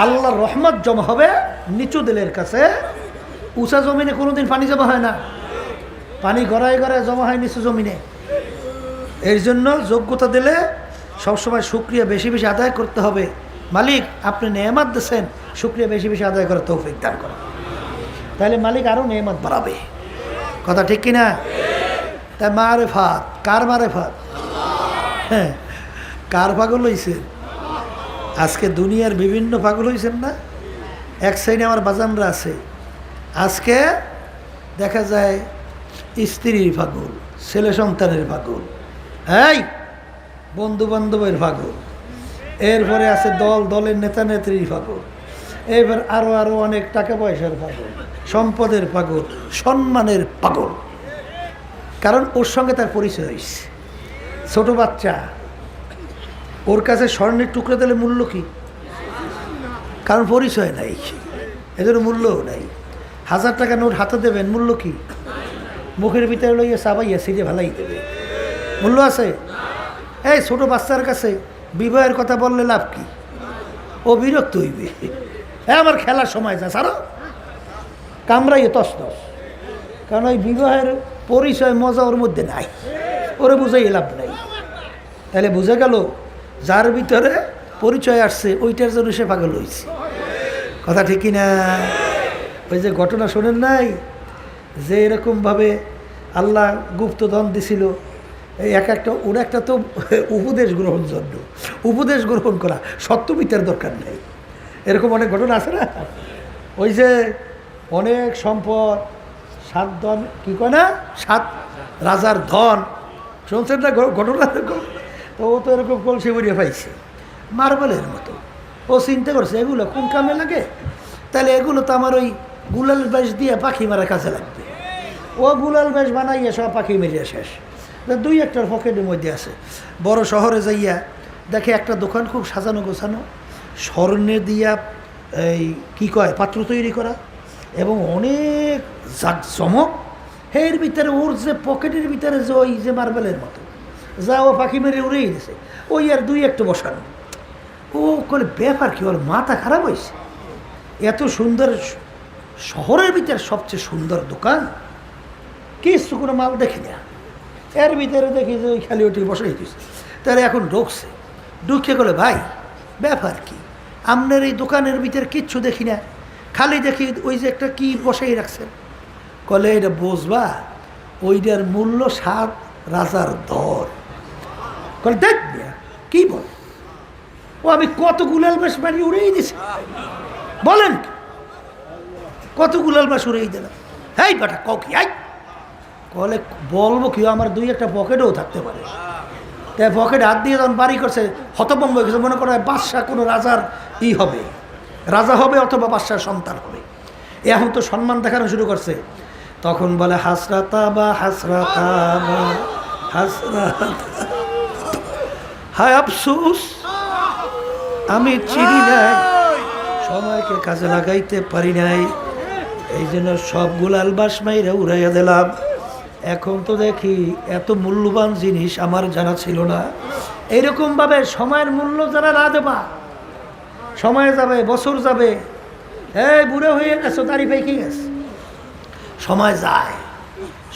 Speaker 1: আল্লাহর রহমত জমা হবে নিচু দিলের কাছে। উঁচা জমিনে কোনোদিন পানি জমা হয় না, পানি গড়ায় গড়ায় জমা হয় নিচু জমিনে। এর জন্য যোগ্যতা দিলে সবসময় শুকরিয়া বেশি বেশি আদায় করতে হবে। মালিক আপনি নেয়ামত দিয়েছেন, শুকরিয়া বেশি বেশি আদায় করে তৌফিক দান করেন, তাহলে মালিক আরও নেয়ামত বাড়াবে। কথা ঠিক কিনা? তাই মারেফাত, কার মারেফাত? হ্যাঁ, কার পাগল হয়েছেন? আজকে দুনিয়ার বিভিন্ন পাগল হয়েছেন না? এক সাইডে আমার বাজানরা আছে, আজকে দেখা যায় স্ত্রীর পাগল, ছেলে সন্তানের পাগল, এই বন্ধু বান্ধবের পাগল, এরপরে আছে দলের নেতা নেত্রীর পাগল, এবার আরও অনেক টাকা পয়সার পাগল, সম্পদের পাগল, সম্মানের পাগল। কারণ ওর সঙ্গে তার পরিচয় হয়েছে। ছোট বাচ্চা, ওর কাছে স্বর্ণের টুকরা দিলে মূল্য কি? কারণ পরিচয় নাই, এদের মূল্যও নাই। 1000 টাকা নোট হাতে দেবেন, মূল্য কি? মুখের ভিতরে লইয়া চাবাইয়া সিজে ভালাই দেবে, মূল্য আছে? এই ছোট বাচ্চার কাছে বিবাহের কথা বললে লাভ কি? ও বিরক্ত হইবে। হ্যাঁ, আমার খেলার সময় যা সারো, কামড়াইয়ে তস তস। কারণ ওই বিবাহের পরিচয় মজা ওর মধ্যে নাই, ওরে বুঝাই লাভ নাই। তাহলে বুঝে গেল যার ভিতরে পরিচয় আসছে ওইটার জন্য সে পাগল হয়েছে। কথা ঠিক কিনা? ওই যে ঘটনা শোনেন নাই, যে এরকমভাবে আল্লাহ গুপ্তধন দিছিল, এই ওর একটা তো উপদেশ গ্রহণ জন্য, উপদেশ গ্রহণ করা, সত্যবিচার দরকার নেই, এরকম অনেক ঘটনা আছে না? ওই যে অনেক সম্পদ, 7 ধন, কী কয় না, 7 রাজার ধন, শুনছেন না ঘটনা? তো ও তো এরকম কলসি বেরিয়ে পাইছে মার্বেলের মতো। ও চিন্তা করছে এগুলো কোন কামে লাগে, তাহলে এগুলো তো আমার ওই গুলাল বেশ দিয়ে পাখি মারা কাজে লাগবে। ও গুলাল বেশ বানাইয়া সব পাখি মেরিয়ে শেষ। 2-1টার পকেটের মধ্যে আছে। বড় শহরে যাইয়া দেখে একটা দোকান খুব সাজানো গোছানো, স্বর্ণে দিয়া এই কী কয় পাত্র তৈরি করা এবং অনেক জাকজমক। এর ভিতরে ওর যে পকেটের ভিতরে যে ওই যে মার্বেলের মতো যা ও পাখি মেরে উড়েই দিছে, ওই আর 2-1টা বসানো। ও করে ব্যাপার কি, ওর মাথা খারাপ হয়েছে। এত সুন্দর শহরের ভিতরে সবচেয়ে সুন্দর দোকান, কিছু কোনো মাল দেখি না, এর ভিতরে দেখি যে ওই খালি ওটি বসাই দিয়েছে। তাহলে এখন ঢুকছে, ঢুকে গেলে ভাই ব্যাপার কি, আপনার এই দোকানের ভিতরে কিচ্ছু দেখি না, খালি দেখি ওই যে একটা কি বসাই রাখছেন। কলে এটা বুঝবা, ওইটার মূল্য 7 রাজার ধর। কলে দেখ কি বল, ও আমি কত গুলাল বাস মারি উড়েই দিছি, বলেন কত গুলাল বাস উড়েই দিলাম। এই বেটা ক কি, আই কলে বলবো কি, আমার 2-1টা পকেটেও থাকতে পারে। তাই পকেটে হাত দিয়ে যখন বাড়ি করছে হতভম্ব হয়ে গেছে, মনে করে বাদশাহ কোনো রাজার হবে, রাজা হবে অথবা বাদশার সন্তান হবে। এখন তো সম্মান দেখানো শুরু করছে। তখন বলে হাসরাতা বা হাসরাতা বা হাসরাতা, হায় আফসোস আমি চিনি নাই, সময়কে কাজে লাগাইতে পারি নাই, এই জন্য সব গুলাল বাস মাইরা উড়াইয়া দিলাম। এখন তো দেখি এত মূল্যবান জিনিস আমার জানা ছিল না। এইরকমভাবে সময়ের মূল্য যারা না দেবা, সময় যাবে, বছর যাবে, এই বুড়ো হয়ে গেছো, দাড়ি পেকে গেছে, সময় যায়।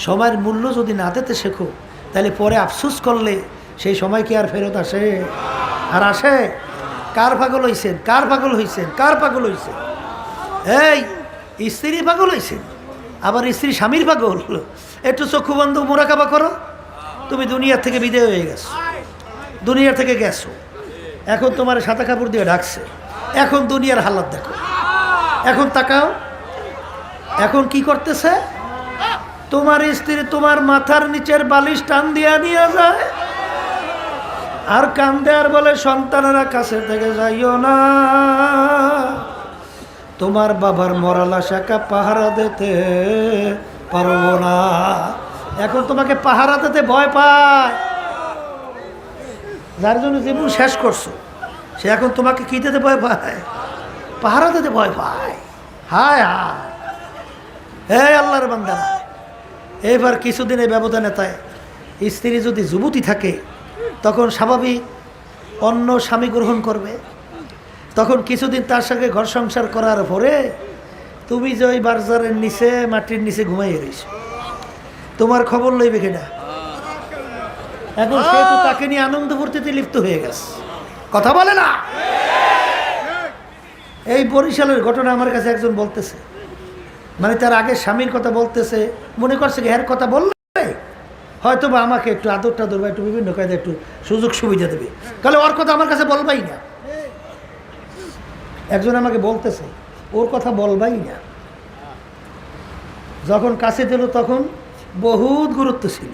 Speaker 1: সময়ের মূল্য যদি না দিতে শেখো, তাহলে পরে আফসোস করলে সেই সময় কি আর ফেরত আসে? আর আসে? কার পাগল হয়েছেন, কার পাগল হয়েছেন, কার পাগল হয়েছেন? এই স্ত্রী পাগল হয়েছেন, আবার স্ত্রী স্বামীর পাগল। একটু চক্ষু বন্ধ মোরাকাবা করো, তুমি দুনিয়ার থেকে বিদায় হয়ে গেছো, দুনিয়ার থেকে গেছো, এখন তোমার সাদা কাপড় দিয়ে ঢাকছে। এখন দুনিয়ার হালাত দেখো, এখন তাকাও, এখন কি করতেছে? তোমার স্ত্রী তোমার মাথার নিচের বালিশ টান দিয়া নিয়ে যায় আর কান্দে আর বলে সন্তানেরা কাছে থেকে যাইও না, তোমার বাবার মরালা শাখা পাহারা দিতে পারবো না। এখন তোমাকে পাহারা দিতে ভয় পায়, যার জন্য জীবন শেষ করছো, সে এখন তোমাকে কী দিতে ভয় পায়? পাহারা দিতে ভয় পায়। হায় হায়, এই আল্লাহর বান্দা, এবার কিছুদিনের ব্যবধানে তাই স্ত্রী যদি যুবতী থাকে তখন স্বাভাবিক অন্য স্বামী গ্রহণ করবে। তখন কিছুদিন তার সঙ্গে ঘর সংসার করার পরে তুমি যে ওই বাজারের নিচে মাটির নিচে ঘুমাইয়ে রয়েছ, তোমার খবর লইবে কিনা? এখন সে তো তাকে নিয়ে আনন্দ ফুর্তিতে লিপ্ত হয়ে গেছে, কথা বলে না। এই বরিশালের ঘটনা আমার কাছে একজন বলতেছে, মানে তার আগে স্বামীর কথা বলতেছে, মনে করছে এর কথা বললে হয়তো বা আমাকে একটু আদর টাদর বা একটু বিভিন্ন কায়দা একটু সুযোগ সুবিধা দেবে, তাহলে ওর কথা আমার কাছে বলবাই না। একজন আমাকে বলতেছে ওর কথা বলবাই না, যখন কাছে দিল তখন বহুত গুরুত্ব ছিল,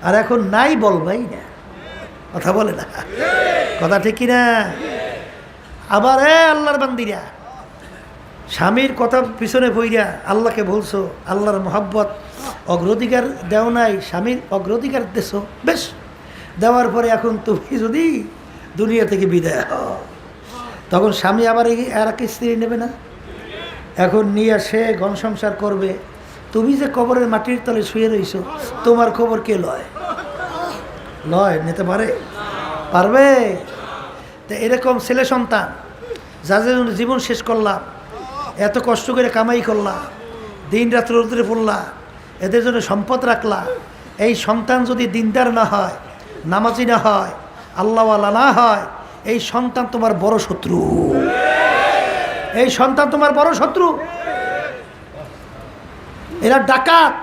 Speaker 1: আর এখন নাই বলবাই না, কথা বলে না, কথা ঠিক কিনা? আবার আল্লাহর বান্দিরা স্বামীর কথা পিছনে পইরা আল্লাহকে বলছো, আল্লাহর মহব্বত অগ্রাধিকার দেও নাই, স্বামীর অগ্রাধিকার দেছো, বেশ দেওয়ার পরে এখন তুমি যদি দুনিয়া থেকে বিদায় হও তখন স্বামী আবার আর এক স্ত্রী নেবে না? এখন নিয়ে সে ঘন সংসার করবে, তুমি যে কবরের মাটির তলে শুয়ে রইছো তোমার খবর কে লয়? নিতে পারবে? তো এরকম ছেলে সন্তান যাদের জীবন শেষ করলাম, এত কষ্ট করে কামাই করলা, দিন রাত্র রোদরে পড়লা, এদের জন্য সম্পদ রাখলা, এই সন্তান যদি দিনদার না হয়, নামাজি না হয়, আল্লাহওয়ালা না হয়, এই সন্তান তোমার বড় শত্রু। এই সন্তান তোমার বড় শত্রু। এরা ডাকাত।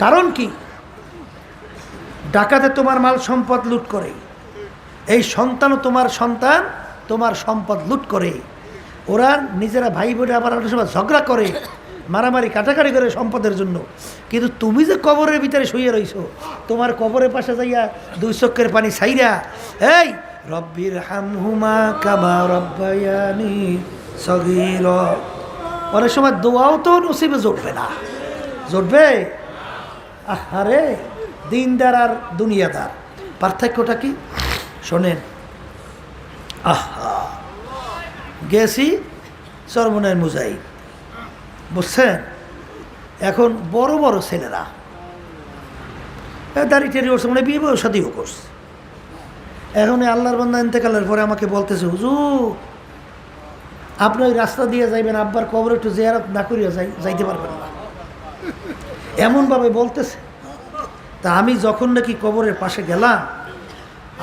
Speaker 1: কারণ কি? ডাকাতে তোমার মাল সম্পদ লুট করে, এই সন্তানও তোমার সন্তান তোমার সম্পদ লুট করে। ওরা নিজেরা ভাই বোনে আবার অনেক সময় ঝগড়া করে, মারামারি কাটাকাটি করে সম্পদের জন্য। কিন্তু তুমি যে কবরের ভিতরে শুয়ে রইছো, তোমার কবরের পাশে যাইয়া দুই চোখের পানি ছাইরা এই রব্বির হামহুমা কামা রব্বায়ানি সগীরা, অনেক সময় দোয়াও তো নসিবে জুটবে না। জুটবে? আরে দিনদার আর দুনিয়াদার পার্থক্যটা কি শোনেন। গেছি চরমনের মুজাহিদ, বুঝছেন? এখন বড় বড় ছেলেরা দাড়ি টেরি করছে, মানে বিয়ে বয়স শাদিও করছে। এখন আল্লাহর বান্দা ইন্তেকালের পরে আমাকে বলতেছে, হুজুর আপনি ওই রাস্তা দিয়ে যাইবেন, আব্বার কবর একটু জিয়ারত না করিয়া যাইতে পারবেন না, এমনভাবে বলতেছে। তা আমি যখন নাকি কবরের পাশে গেলাম,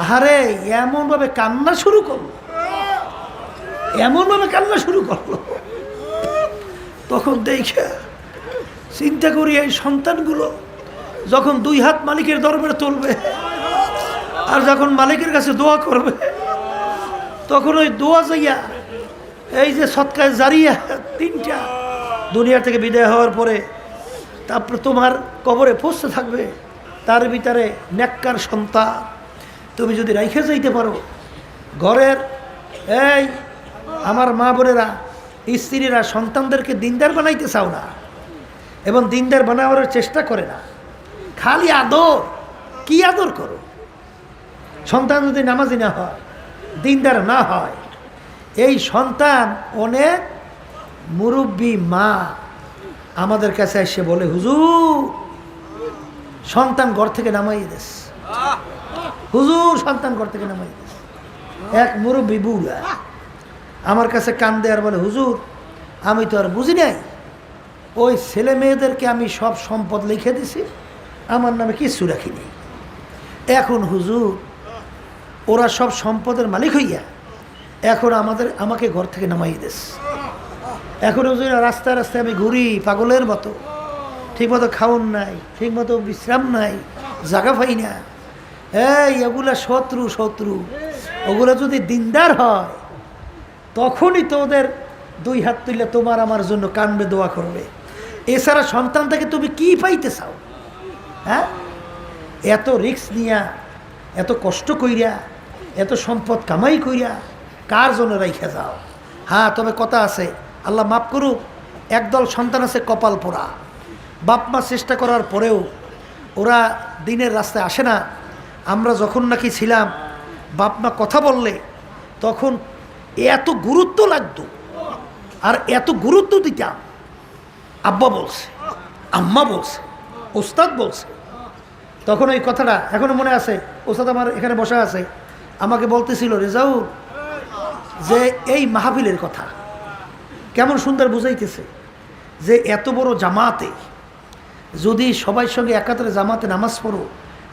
Speaker 1: আহারে এমনভাবে কান্না শুরু করলো, এমনভাবে কান্না শুরু করলো, তখন দেখে চিন্তা করি এই সন্তানগুলো যখন দুই হাত মালিকের দরবারে তুলবে আর যখন মালিকের কাছে দোয়া করবে, তখন ওই দোয়া যাইয়া এই যে সৎকায় জারিয়া তিনটা দুনিয়া থেকে বিদায় হওয়ার পরে তারপরে তোমার কবরে পৌঁছতে থাকবে। তার ভিতরে নেককার সন্তান তুমি যদি রাইখে যাইতে পারো ঘরের, এই আমার মা বোনেরা, স্ত্রীরা সন্তানদেরকে দিনদার বানাইতে চাও না এবং দিনদার বানানোর চেষ্টা করে না, খালি আদর। কি আদর করো? সন্তান যদি নামাজি না হয়, দিনদার না হয়, এই সন্তান অনেক মুরব্বী মা আমাদের কাছে এসে বলে, হুজুর সন্তান ঘর থেকে নামাই দেস, হুজুর সন্তান ঘর থেকে নামাই দেস। এক মুরব্বী বুড়া আমার কাছে কান্দে আর বলে, হুজুর আমি তো আর বুঝি নাই, ওই ছেলে মেয়েদেরকে আমি সব সম্পদ লিখে দিছি, আমার নামে কিছু রাখিনি। এখন হুজুর ওরা সব সম্পদের মালিক হইয়া এখন আমাকে ঘর থেকে নামাই দেস। এখন হুজুর রাস্তায় রাস্তায় আমি ঘুরি পাগলের মতো, ঠিকমতো খাওন নাই, ঠিকমতো বিশ্রাম নাই, জাগা পাই না। এগুলা শত্রু শত্রু। ওগুলো যদি দিনদার হয় তখনই তো ওদের দুই হাত তুলে তোমার আমার জন্য কানবে, দোয়া করবে। এছাড়া সন্তান থেকে তুমি কি পাইতে চাও? হ্যাঁ, এত রিস্ক নিয়া, এত কষ্ট কইরা, এত সম্পদ কামাই কইরা কার জন্য রাইখা যাও? হ্যাঁ, তবে কথা আছে, আল্লাহ মাফ করুক, একদল সন্তান আছে কপাল পোড়া, বাপ মা চেষ্টা করার পরেও ওরা দিনের রাস্তায় আসে না, আমরা যখন নাকি ছিলাম, বাপ মা কথা বললে তখন এত গুরুত্ব লাগতো, আর এত গুরুত্ব দিতাম। আব্বা বলছে, আম্মা বলছে, ওস্তাদ বলছে, তখন ওই কথাটা এখনো মনে আছে। ওস্তাদ আমার এখানে বসা আছে, আমাকে বলতেছিল, রেজাউল যে এই মাহফিলের কথা কেমন সুন্দর বুঝাইতেছে, যে এত বড় জামাতে যদি সবাই সঙ্গে একাত্রে জামাতে নামাজ পড়ো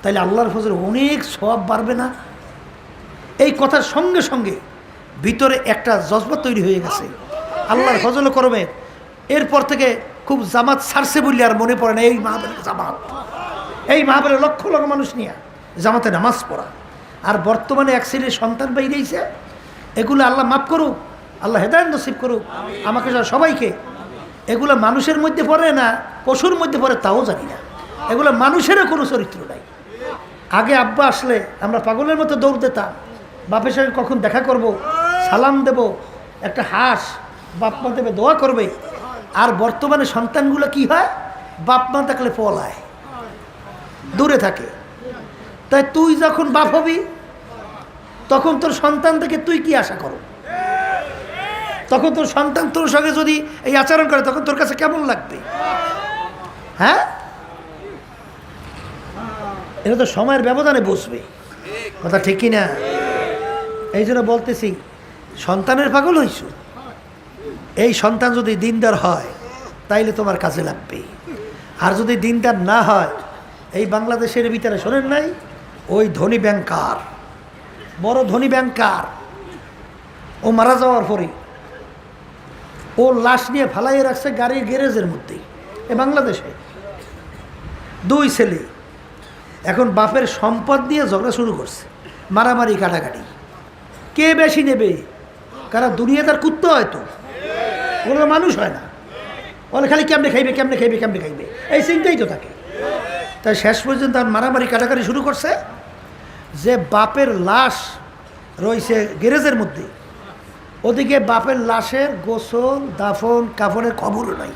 Speaker 1: তাহলে আল্লাহর ফজলে অনেক সওয়াব বাড়বে না। এই কথার সঙ্গে সঙ্গে ভিতরে একটা জজবা তৈরি হয়ে গেছে আল্লাহর ফজল করবে। এরপর থেকে খুব জামাত ছাড়ছে বললে আর মনে পড়ে না এই মাহফিলের জামাত, এই মাহফিলের লক্ষ লক্ষ মানুষ নিয়ে জামাতে নামাজ পড়া। আর বর্তমানে এক শ্রেণীর সন্তান বাইরেছে, এগুলো আল্লাহ মাফ করুক, আল্লাহ হেদায়েত নসিব করুক আমাকে সবাইকে। এগুলো মানুষের মধ্যে পড়ে না পশুর মধ্যে পড়ে তাও জানি না, এগুলো মানুষেরও কোনো চরিত্র নাই। আগে আব্বা আসলে আমরা পাগলের মতো দৌড় দিতাম, বাপের সঙ্গে কখন দেখা করব, সালাম দেব, একটা হাঁস বাপ মা দেবে, দোয়া করবে। আর বর্তমানে সন্তানগুলো কি হয়, বাপ মা থাকলে পলায়, দূরে থাকে। তাই তুই যখন বাপ হবি তখন তোর সন্তান থেকে তুই কি আশা করো? তখন তোর সন্তান তোর সঙ্গে যদি এই আচরণ করে তখন তোর কাছে কেমন লাগবে? হ্যাঁ, এটা তো সময়ের ব্যবধানে বসবে, কথা ঠিক কি না? এই জন্য বলতেছি, সন্তানের পাগল হইছ, এই সন্তান যদি দিনদার হয় তাইলে তোমার কাজে লাগবে। আর যদি দিনদার না হয়, এই বাংলাদেশের ভিতরে শোনেন নাই, ওই ধনী ব্যাংকার, বড় ধনী ব্যাংকার, ও মারা যাওয়ার পরে ও লাশ নিয়ে ফালাইয়ে রাখছে গাড়ির গ্যারেজের মধ্যেই। এ বাংলাদেশে দুই ছেলে এখন বাপের সম্পদ নিয়ে ঝগড়া শুরু করছে, মারামারি কাটাকাটি, কে বেশি নেবে। কারণ দুনিয়া তার কুত্তা হয়তো, ওগুলো মানুষ হয় না, ওরা খালি কেমনে খাইবে কেমনে খাইবে কেমনে খাইবে এই চিন্তাই তো থাকে। তাই শেষ পর্যন্ত আর মারামারি কাটাকাটি শুরু করছে, যে বাপের লাশ রয়েছে গ্যারেজের মধ্যে, ওদিকে বাপের লাশের গোসল দাফন কাফনের খবরও নাই,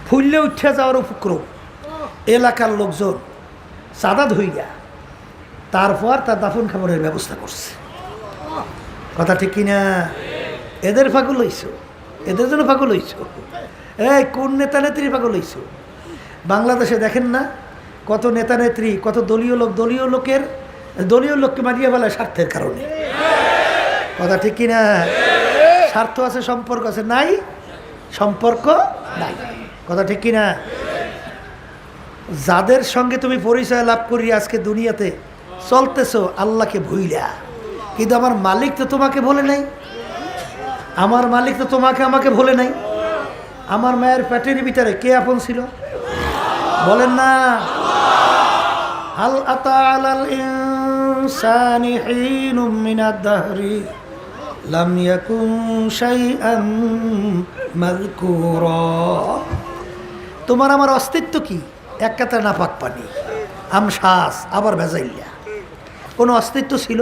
Speaker 1: ফুললে উঠে যাওয়ার উপক্রম। এলাকার লোকজন চাঁদা ধইয়া তারপর তার দাফন খাবারের ব্যবস্থা করছে, কথা ঠিক কিনা? এদের পাগল হইছ, এদের জন্য পাগল হইছ। এই কোন নেতা নেত্রী পাগল হইছ? বাংলাদেশে দেখেন না কত নেতা নেত্রী, কত দলীয় লোক দলীয় লোককে মারিয়ে ফেলায় স্বার্থের কারণে, কথা ঠিক কিনা? স্বার্থ আছে, সম্পর্ক আছে, নাই সম্পর্ক নাই, কথা ঠিক কিনা? যাদের সঙ্গে তুমি পরিচয় লাভ করি আজকে দুনিয়াতে চলতেছো আল্লাহকে ভুইলা, কিন্তু আমার মালিক তো তোমাকে ভুলে নাই, আমার মালিক তো তোমাকে আমাকে ভুলে নাই। আমার মায়ের পেটের ভিতরে কে আপন ছিল বলেন না? হাল আতা আলাল ইনসানি হিনুম মিনাদ দাহরি লাম ইয়াকুন শাইআন মাযকুরা। তোমার আমার অস্তিত্ব কি? এক কাতা নাপাক পানি, আমশ্বাস, আবার ভেজাইল্লা, কোনো অস্তিত্ব ছিল?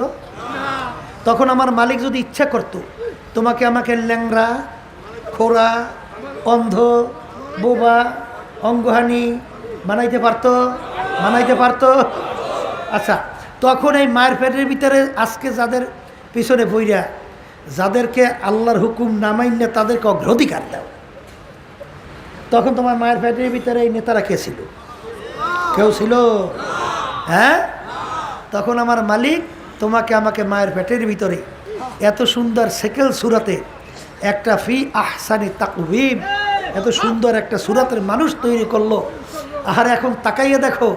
Speaker 1: তখন আমার মালিক যদি ইচ্ছা করত তোমাকে আমাকে ল্যাংড়া, খোড়া, অন্ধ, বোবা, অঙ্গহানি বানাইতে পারতো? আচ্ছা, তখন এই মায়ের পেটের ভিতরে আজকে যাদের পিছনে বইরা, যাদেরকে আল্লাহর হুকুম নামাইলে তাদেরকে অগ্রাধিকার দাও, তখন তোমার মায়ের পেটের ভিতরে এই নেতারা কে ছিল? কেউ ছিল? হ্যাঁ, তখন আমার মালিক তোমাকে আমাকে মায়ের পেটের ভিতরে এত সুন্দর সেকেল সুরাতে একটা ফি আহসানি তাকওয়িম, এত সুন্দর একটা সুরাতের মানুষ তৈরি করলো। আর এখন তাকাইয়ে দেখো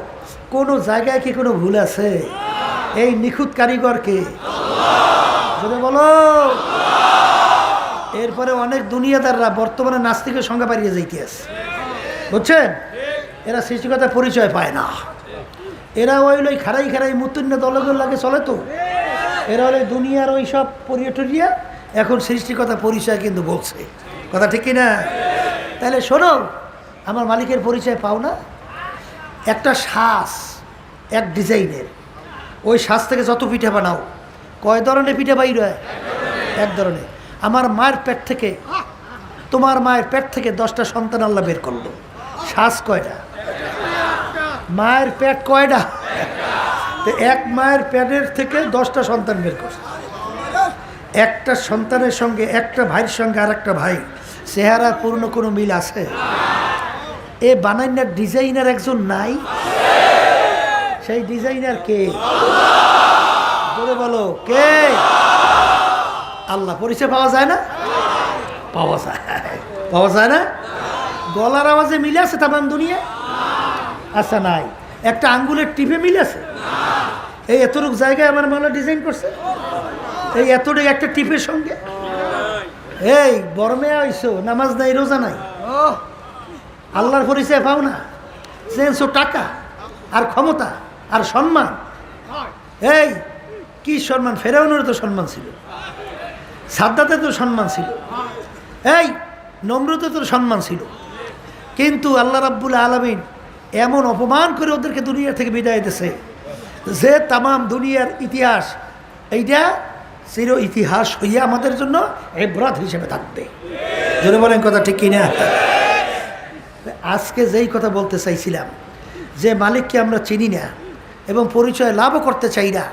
Speaker 1: কোনো জায়গায় কি কোনো ভুল আছে? এই নিখুঁত কারিগরকে যদি বলো। এরপরে অনেক দুনিয়াদাররা বর্তমানে নাস্তিকের সংখ্যা বাড়িয়ে যাইতে আছে, বুঝছেন? এরা সৃষ্টিকতার পরিচয় পায় না, এরা ওই খারাই মুতুন্য দলগুলো লাগে চলে তো, এরা হলো দুনিয়ার ওই সব পরিয়টরিয়া, এখন সৃষ্টিকতা পরিচয় কিন্তু বলছে, কথা ঠিক কিনা? তাহলে শোনো, আমার মালিকের পরিচয় পাও না? একটা শ্বাস এক ডিজাইনের, ওই শ্বাস থেকে যত পিঠা বানাও, কয় ধরনের পিঠা বাইর হয়? এক ধরনের। আমার মায়ের পেট থেকে, তোমার মায়ের পেট থেকে 10টা সন্তান আল্লাহ বের করলো, শ্বাস কয়টা? মায়ের পেট কয়টা? তো এক মায়ের প্যাডের থেকে 10টা সন্তান বের করছে। একটা সন্তানের সঙ্গে একটা ভাইয়ের সঙ্গে আর একটা ভাই চেহারা পূর্ণ কোনো মিল আছে? এ বানাইনার ডিজাইনার একজন নাই? সেই ডিজাইনার কে? বলে বলো কে? আল্লাহ। পরিচয় পাওয়া যায় না? পাওয়া যায়। পাওয়া যায় না? গলার আওয়াজে মিলে আছে তামাম দুনিয়া? আচ্ছা নাই। একটা আঙ্গুলের টিপে মিলে আছে? এই এতটুকু জায়গায় আমার মাওলা ডিজাইন করছে, এই এতটুকু একটা টিপের সঙ্গে। এই বড় মেয়ে হইছো, নামাজ নাই, রোজা নাই, আল্লাহর পরিচয় পাও না, চেয়েছো টাকা আর ক্ষমতা আর সম্মান। এই কি সম্মান? ফেরাউনের তো সম্মান ছিল, সাদ্দাতের তো সম্মান ছিল, এই নমরুদের তো সম্মান ছিল, কিন্তু আল্লাহ রাব্বুল আলামিন এমন অপমান করে ওদেরকে দুনিয়া থেকে বিদায় দিয়েছে যে তামাম দুনিয়ার ইতিহাস এইটা চির ইতিহাস হইয়া আমাদের জন্য ইবরাত হিসেবে থাকবে। জোরে বলেন কথা ঠিক কিনা? আজকে যেই কথা বলতে চাইছিলাম, যে মালিককে আমরা চিনি না এবং পরিচয় লাভও করতে চাই না,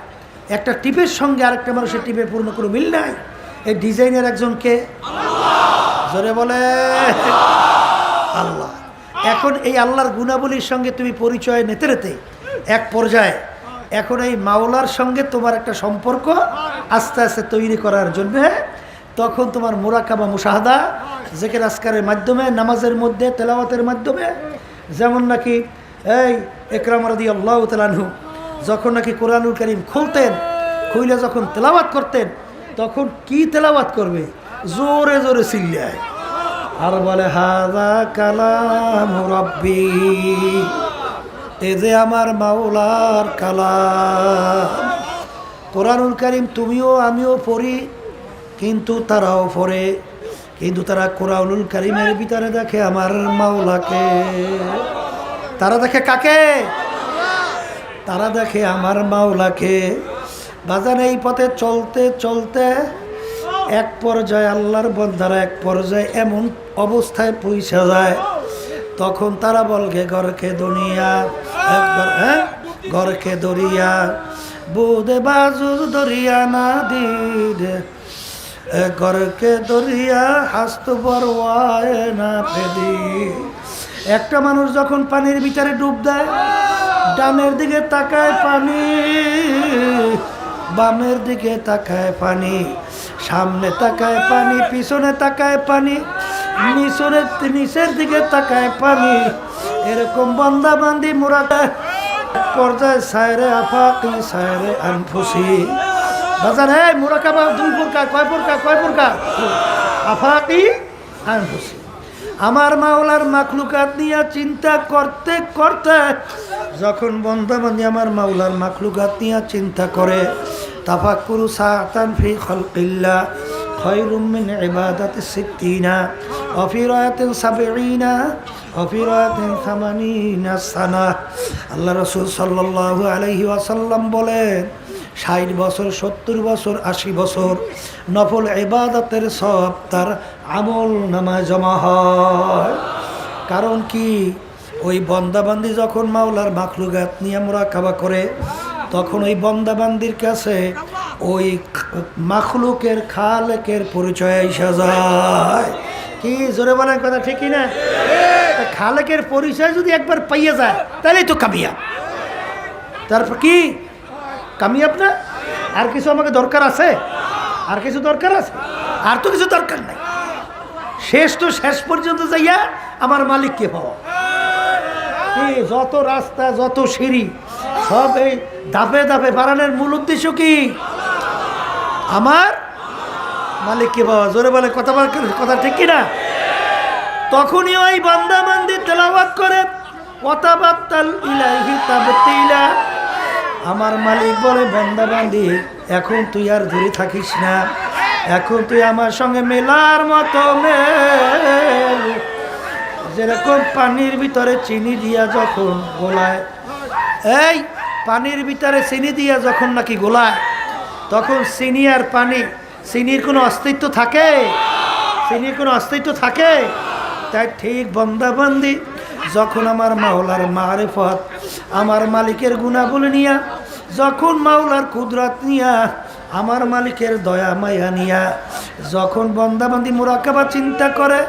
Speaker 1: একটা টিপের সঙ্গে আরেকটা মানুষের টিপের পূর্ণ কোনো মিল নাই, এই ডিজাইনের একজনকে জোরে বলে আল্লাহ। এখন এই আল্লাহর গুণাবলীর সঙ্গে তুমি পরিচয় নিতে নিতে এক পর্যায়ে এখন এই মাওলার সঙ্গে তোমার একটা সম্পর্ক আস্তে আস্তে তৈরি করার জন্য তখন তোমার মুরাকাবা মুশাহাদা জিকির আজকারের মাধ্যমে, নামাজের মধ্যে, তেলাওয়াতের মাধ্যমে, যেমন নাকি এই ইকরাম রাদিয়াল্লাহু তাআলা আনহু যখন নাকি কোরআনুল কারীম খুলতেন, খুইলে যখন তেলাওয়াত করতেন তখন কি তেলাওয়াত করবে? জোরে জোরে চিল্লায় আর বলে হাযা কালামু রাব্বি, এ যে আমার মাওলার কালাম। কোরআনুল কারীম তুমিও আমিও পড়ি, কিন্তু তারাও পড়ে, কিন্তু তারা কোরআনুল কারীমের ভিতরে দেখে আমার মাওলাকে। তারা দেখে কাকে? তারা দেখে আমার মাওলাকে। বাজান এই পথে চলতে চলতে এক পর্যায়ে আল্লাহর বান্দারা এক পর্যায়ে এমন অবস্থায় পৌঁছে যায়, তখন তারা বলবে ঘরকে দুনিয়া একবার, হ্যাঁ ঘরকে দরিয়া বুদে বাজুর দরিয়া না দিদে, ঘরকে দরিয়া হাস্ত বরওয়ায় না ফেদি। একটা মানুষ যখন পানির ভিতরে ডুব দেয়, ডানের দিকে তাকায় পানি, বামের দিকে তাকায় পানি, সামনে তাকায় পানি, পিছনে তাকায় পানি, নিচের দিকে তাকায় পানি। এরকম বান্দা বান্দি মুরাকা পর্যায়ে সায়রে আফাকি সায়রে আনফুসি। বাজার হ্যাঁ মুরাকাবা দুই প্রকার, কয় প্রকার? কয় প্রকার? আফাকি আনফুসি। আমার মাওলার মাখলুকাত নিয়ে চিন্তা করতে করতে যখন বান্দা বান্দি আমার মাওলার মাখলুকাত নিয়ে চিন্তা করে, তাফাক্কুরু সাআতান ফি খালকিল্লাহ খায়রুম মিন ইবাদাতি সিত্তিনা ওয়া ফি রায়াতিন সাবঈনা ওয়া ফি রায়াতিন সামানিনা সানা। আল্লাহ রাসূল সাল্লাল্লাহু আলাইহি ওয়াসাল্লাম বলেন, 60 বছর, 70 বছর, 80 বছর নফল ইবাদতের সব তার আমল নামায় জমা হয়। কারণ কি? ওই বন্দাবান্দি যখন মাওলার মাখলুকাত নিয়ে মুরাকাবা করে, তখন ওই বন্দাবান্দির কাছে ওই মাখলুকের খালেকের পরিচয় এসে যায়। কি জোরে বলেন কথা ঠিক না? খালেকের পরিচয় যদি একবার পাইয়া যায় তাহলেই তো কামিয়াব। তারপর কি কামিয়াব না? আর কিছু আমাকে দরকার আছে? আর কিছু দরকার আছে? আর তো কিছু দরকার নাই। শেষ তো শেষ পর্যন্ত যাইয়া আমার মালিককে পাওয়া। যত রাস্তা, যত সিঁড়ি, সব এই ধাপে ধাপে বাড়ানোর মূল উদ্দেশ্য কি? আমার মালিককে পাওয়া। জোরে বলে কথা ঠিক কিনা? তখনই ওই বান্দা বান্দি তেলাওয়াত করে ওয়াতাবাত্তাল ইলাইহি তাবতিলা। আমার মালিক বলে, বান্দা বান্দি এখন তুই আর দূরে থাকিস না, এখন তুই আমার সঙ্গে মেলার মতো মেল। যেরকম পানির ভিতরে চিনি দিয়া যখন গোলায়, এই পানির ভিতরে চিনি দিয়া যখন নাকি গোলায়, তখন চিনি আর পানি, চিনির কোনো অস্তিত্ব থাকে? চিনির কোনো অস্তিত্ব থাকে? তাই ঠিক বান্দাবান্দি যখন আমার মাওলার মারিফত, আমার মালিকের গুণাবলী নিয়া যখন মাওলার কুদরত নিয়া আমার মালিকের দয়া মায়া নিয়া যখন বন্দাবান্দি মুরাকাবা চিন্তা করে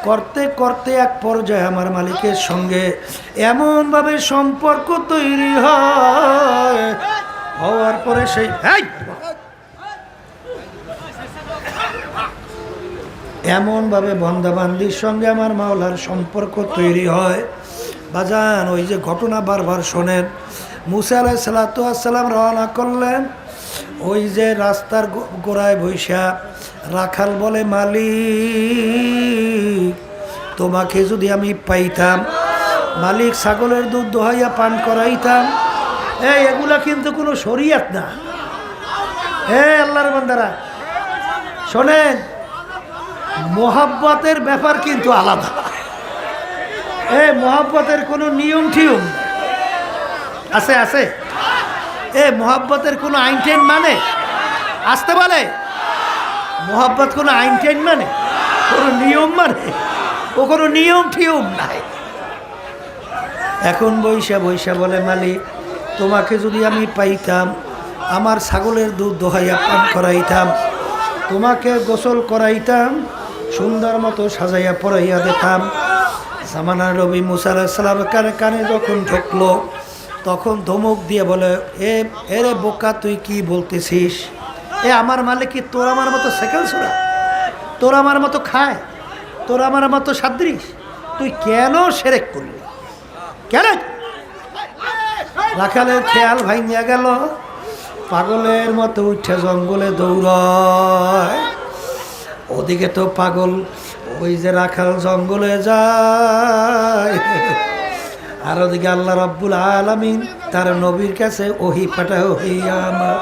Speaker 1: করতে করতে এক পর্যায়ে আমার মালিকের সঙ্গে এমনভাবে সম্পর্ক তৈরি হয়, হওয়ার পরে সেই এমনভাবে বন্দাবান্দির সঙ্গে আমার মাওলার সম্পর্ক তৈরি হয় বাজান। ওই যে ঘটনা বারবার শোনেন, মুসা আলাইহিস সালাতু ওয়াস সালাম রওনা করলেন, ওই যে রাস্তার গোড়ায় বৈশা রাখাল বলে, মালিক তোমাকে যদি আমি পাইতাম, মালিক ছাগলের দুধ দোহাইয়া পান করাইতাম। এগুলা কিন্তু কোনো শরিয়াত না। আল্লাহর বান্দারা শোনেন, মোহাব্বতের ব্যাপার কিন্তু আলাদা। মোহাব্বতের কোনো নিয়ম টিয়ম আছে? আছে? মোহাব্বতের কোনো আইন টাইন মানে আসতে বলে? মোহাব্বত কোনো আইন টাইন মানে, কোনো নিয়ম মানে? ও কোনো নিয়ম টিয়ম নাই। এখন বৈশা বৈশা বলে, মালিক তোমাকে যদি আমি পাইতাম, আমার ছাগলের দুধ দোহাইয়া পান করাইতাম, তোমাকে গোসল করাইতাম, সুন্দর মতো সাজাইয়া পরাইয়া দিতাম। জামানার নবী মুসা আলাইহিস সালামের কানে কানে যখন ঢুকলো, তখন ধমক দিয়ে বলে, এরে বোকা তুই কি বলতেছিস? আমার মালিক কি তোর আমার মতো সেকেল ছোড়া? তোর আমার মতো খায়? তোর আমার মতো সাদৃশ? তুই কেন শিরক করলি? কেন? রাখালের খেয়াল ভাঙিয়া গেল, পাগলের মতো উঠে জঙ্গলে দৌড়ায়। ওদিকে তো পাগল ওই যে রাখাল জঙ্গলে যায়, আর ওদিকে আল্লাহ রাব্বুল আলামিন তার নবীর কাছে ওহি পাঠাও, হইয়া আমার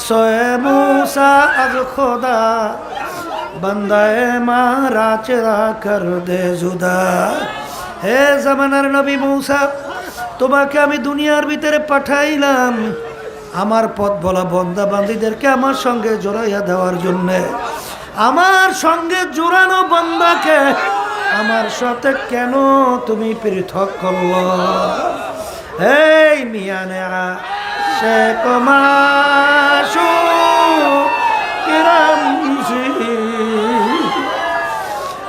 Speaker 1: সোয়ে মুসা আজ খোদা বান্দায়ে মারা চেরা কর দে জুদা। হে জামানার নবী মুসা, তোমাকে আমি দুনিয়ার ভিতরে পাঠাইলাম আমার পথ বলা বন্দা বান্দীদেরকে আমার সঙ্গে জড়াইয়া দেওয়ার জন্যে। আমার সঙ্গে জোড়ানো বান্দাকে আমার সাথে কেন তুমি পৃথক করল? এই মিয়ানে সে কমাশু কিরামসি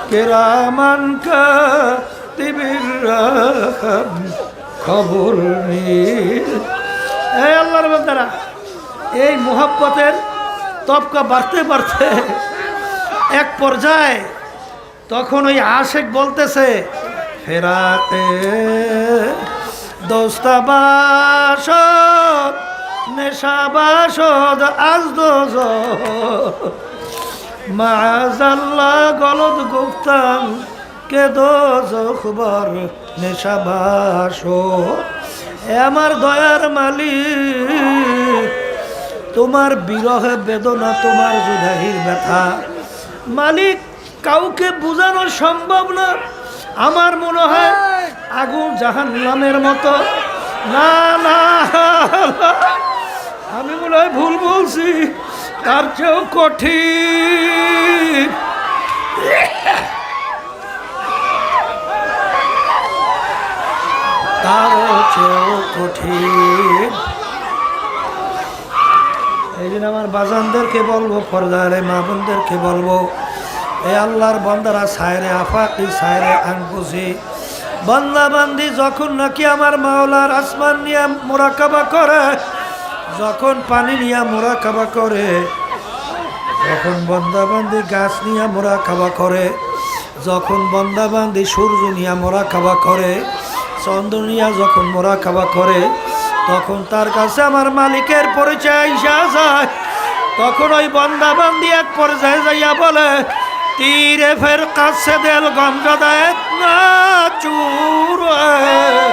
Speaker 1: কিরামান কাতিবির খবর নেই। আল্লাহর বান্দারা, এই মুহাব্বতের তবকা বাড়তে বাড়তে এক পর্যায়ে তখন ওই আশেক বলতেছে, ফেরাতে দোস্তাবাসদ নেশাবাসদ আজ দোজ মাজাল্লাহ গলদ গুফতান কে দোজ খবর নেশাবাসদ। আমার দয়ার মালিক, তোমার বিরহে বেদনা, তোমার জুদাহির ব্যথা মালিক কাউকে বোঝানো সম্ভব না। আমার মনে হয় আগুন জাহান্নামের মতো। না না, আমি মনে হয় ভুল বলছি, তার চেয়েও কঠিন। তার চেয়েও কঠিন। এই জন্য আমার বাজানদেরকে বলবো, পর্দারে মা বোনদেরকে বলবো, এ আল্লাহর বান্দারা সায়রে আফাকি সায়রে আনফুসি, বান্দা বান্দি যখন নাকি আমার মাওলার আসমান নিয়ে মুরাকাবা করে, যখন পানি নিয়ে মুরাকাবা করে, যখন বান্দা বান্দি গাছ নিয়ে মুরাকাবা করে, যখন বান্দা বান্দি সূর্য নিয়ে মুরাকাবা করে, চন্দ্র নিয়ে যখন মুরাকাবা করে, তখন তার কাছে আমার মালিকের পরিচয় আসা যায়। তখন ওই বান্দা বান্দি এক পর্যায়ে যাইয়া বলে, तीरे फिर से दिल गमजदा इतना चूर है,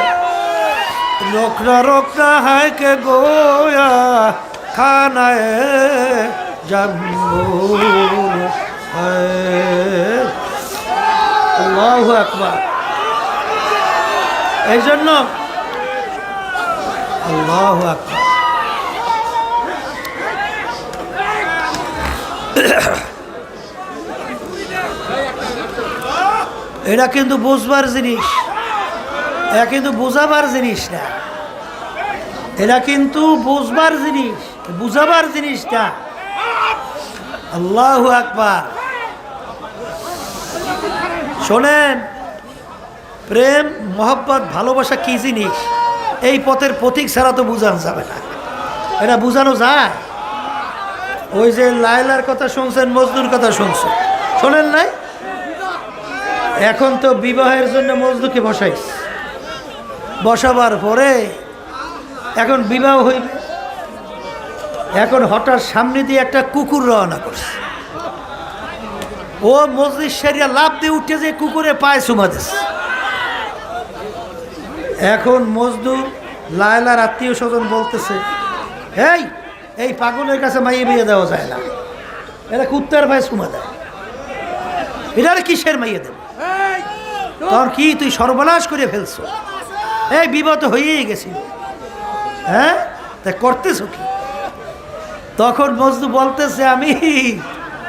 Speaker 1: रोकना रोकना है कि गोया खाना है जम्बूर है। अल्लाहु अकबर। এই জন্য আল্লাহু আকবার। এটা কিন্তু বুঝবার জিনিস, এটা কিন্তু বোঝাবার জিনিস না। এরা কিন্তু বুঝবার জিনিস, বুঝাবার জিনিসটা। আল্লাহু আকবার। শোনেন, প্রেম মহব্বত ভালোবাসা কি জিনিস এই পথের প্রতীক ছাড়া তো বোঝানো যাবে না। এটা বোঝানো যায়? ওই যে লায়লার কথা শুনছেন, মজনুর কথা শুনছেন, শোনেন নাই? এখন তো বিবাহের জন্য মজনুকে বসাইস, বসাবার পরে এখন বিবাহ হইবে। এখন হঠাৎ সামনে দিয়ে একটা কুকুর রওনা করছে। ও মজলিস সেরিয়া লাভ দিয়ে উঠে যে কুকুরে পায়ে চুমা দিচ্ছে। এখন মজদুর লায়লার আত্মীয় স্বজন বলতেছে, এই পাগলের কাছে মাইয়ে বিয়ে দেওয়া যায় না, এরা কুত্তার পায়ে চুমা দেয়, এটার কিসের মাইয়ে দেব? তখন কি তুই সর্বনাশ করে ফেলছো? এই বিপদ হয়েই গেছিল, হ্যাঁ, তা করতেছ কি? তখন মজদু বলতেছে, আমি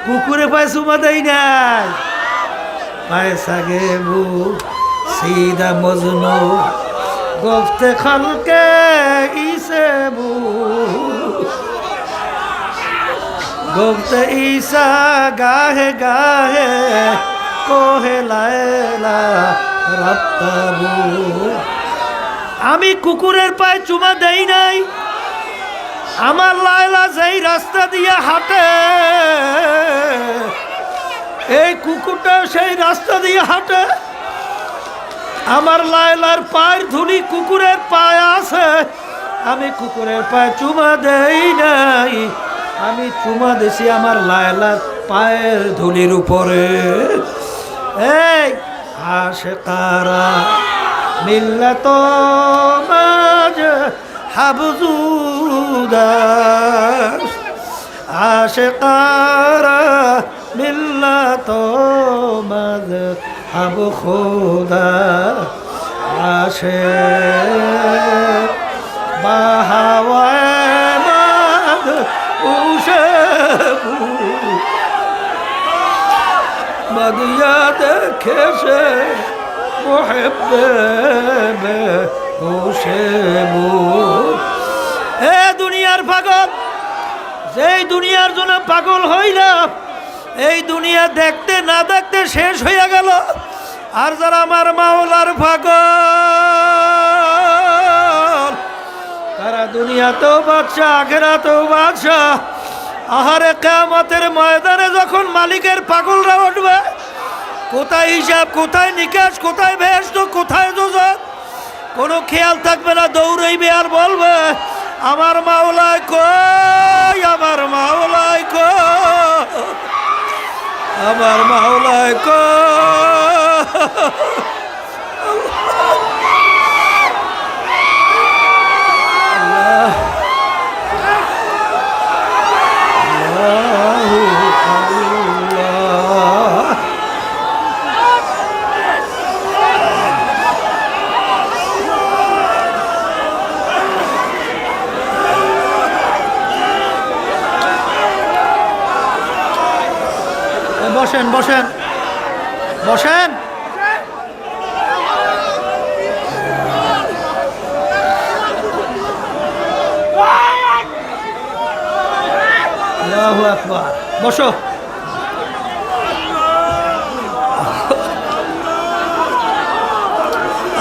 Speaker 1: কুকুরে পায়ে চুমা দেই নাই, পায়ে সাগে বু সিদা মজনু গফতে খালকে ইসে বু গফতে ঈসা গাহে গাহে কোহে লায়লা রাত্তাবু। আমি কুকুরের পায়ে চুমা দেই নাই, আমার লায়লা যেই রাস্তা দিয়ে হাঁটে এই কুকুরটা সেই রাস্তা দিয়ে হাঁটে। আমার লায়লার পায়ের ধুলি কুকুরের পায়ে আছে, আমি কুকুরের পায়ে চুমা দেই নাই, আমি চুমা দিছি আমার লায়লার পায়ের ধুলির উপরে। এই আশিকারা মিল্লাত মাঝ হাবজুদা, আশিকারা মিল্লাত মাঝ হাব খুদা, আশিক বাহাওয়ায়ে মাদ উশবু মদিয়াদ খেসে মুহিব্বে উশবু। এ দুনিয়ার পাগল, যেই দুনিয়ার জন্য পাগল হইলাম, এই দুনিয়া দেখতে না দেখতে শেষ হইয়া গেল। আর যারা আমার মাওলার পাগল, তারা দুনিয়াতেও বাদশা, আখিরাতেও বাদশা। আহারে কিয়ামতের ময়দানে যখন মালিকের পাগলরা উঠবে, কোথায় হিসাব, কোথায় নিকাশ, কোথায় বেহেশত, কোথায় দোজখ, কোনো খেয়াল থাকবে না। দৌড়াইবে আর বলবে, আমার মাওলায় কই, আমার মাওলায় কই, আমার মাওলায় বসেন বসেন বসেন। আল্লাহু আকবার। বসো।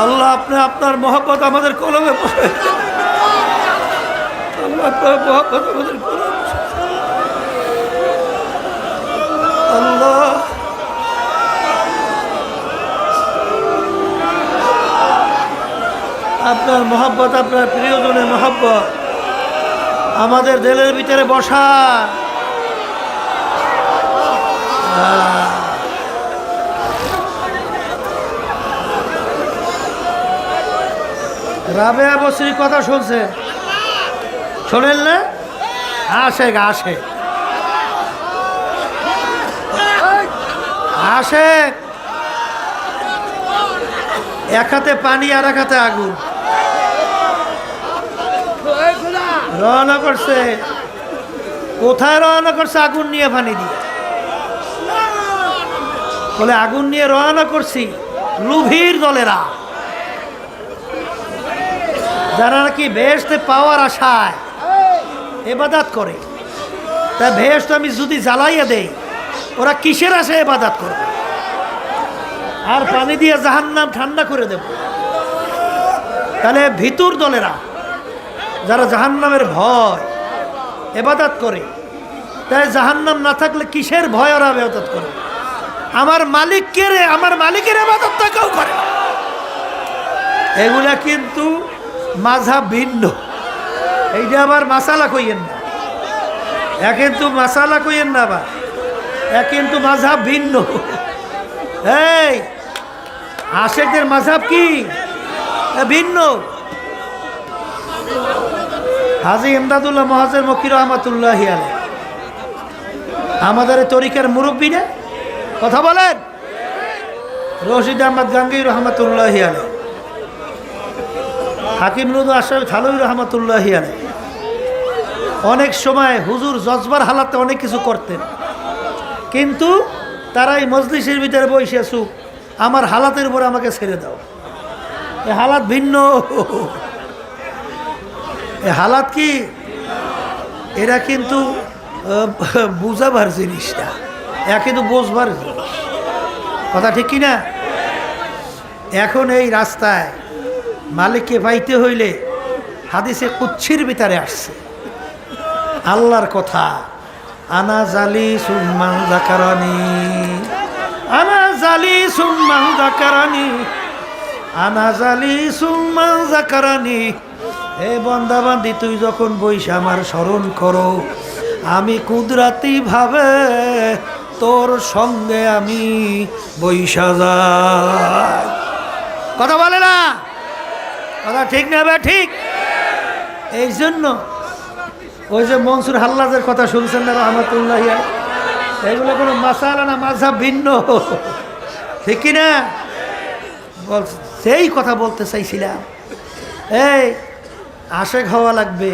Speaker 1: আল্লাহ আপনি আপনার মহব্বত আমাদের কলমে বসে, আপনার মহব্বত আমাদের কলমে। আল্লাহ আপনার মহব্বত, আপনার প্রিয়জনের মহব্বত আমাদের দিলের ভিতরে বসা। রাবেয়া বসরির কথা শুনছে, শোনেন না? আসে আসে আসে, এক হাতে পানি আর এক হাতে আগুন, রওনা করছে। কোথায় রওনা করছে? আগুন নিয়ে, পানি দিয়ে। বলে আগুন নিয়ে রওনা করছি, লুভির দলেরা যারা নাকি বেহেশতে পাওয়ার আশায় ইবাদত করে, তা বেহেশত আমি যদি জ্বালাইয়া দেই, ওরা কিসের আশায় ইবাদত করবে? আর পানি দিয়ে জাহান্নাম ঠান্ডা করে দেব। তাহলে ভিতর দলেরা যারা জাহান্নামের ভয় ইবাদত করে, তাই জাহান্নাম না থাকলে কিসের ভয় ওরা ইবাদত করে? আমার মালিকের ইবাদতটা কেউ করে না। এগুলা কিন্তু মাযহাব ভিন্ন। এইটা আবার মাসালা কইয়েন না, কিন্তু মাসালা কইয়েন না, আবার কিন্তু মাযহাব ভিন্ন। এই আশেকদের মাযহাব কি ভিন্ন। হাজী ইমদাদুল্লাহ মুহাজ্জির মক্কি রহমাতুল্লাহি আলাইহি আমাদের তরিকার মুরব্বী না, কথা বলেন। রশিদ আহমদ গাঙ্গী রহমাতুল্লাহি আলাইহি, হাকিম রুদু আশরাফ থানভী রহমাতুল্লাহি আলাইহি অনেক সময় হুজুর জজবার হালাতে অনেক কিছু করতেন, কিন্তু তারা এই মজলিসের ভিতরে বসে আসুক, আমার হালাতের উপরে আমাকে ছেড়ে দাও। এ হালাত ভিন্ন। এ হালাত কি? এরা কিন্তু বুঝাবার জিনিসটা, এরা কিন্তু বোঝবার জিনিস। কথা ঠিক কিনা? এখন এই রাস্তায় মালিককে পাইতে হইলে হাদিসে কুচ্ছির ভিতরে আসছে আল্লাহর কথা, আনা জালি সুম্মান যাকারানি, আনা জালি সুম্মান যাকারানি, আনা জালি সুম্মান যাকারানি। হে বান্দা বান্দি, তুই যখন বইসা আমার স্মরণ করো, আমি কুদরতি ভাবে তোর সঙ্গে আমি বইসা যাই। কথা বলে না? কথা ঠিক না? ঠিক। এই জন্য ওই যে মনসুর হাল্লাজের কথা শুনছেন না রহমাতুল্লাহ, এগুলো কোনো মাসালা না, মাযহাব ভিন্ন। ঠিক কিনা? সেই কথা বলতে চাইছিলাম। এই আশেক হওয়া লাগবে,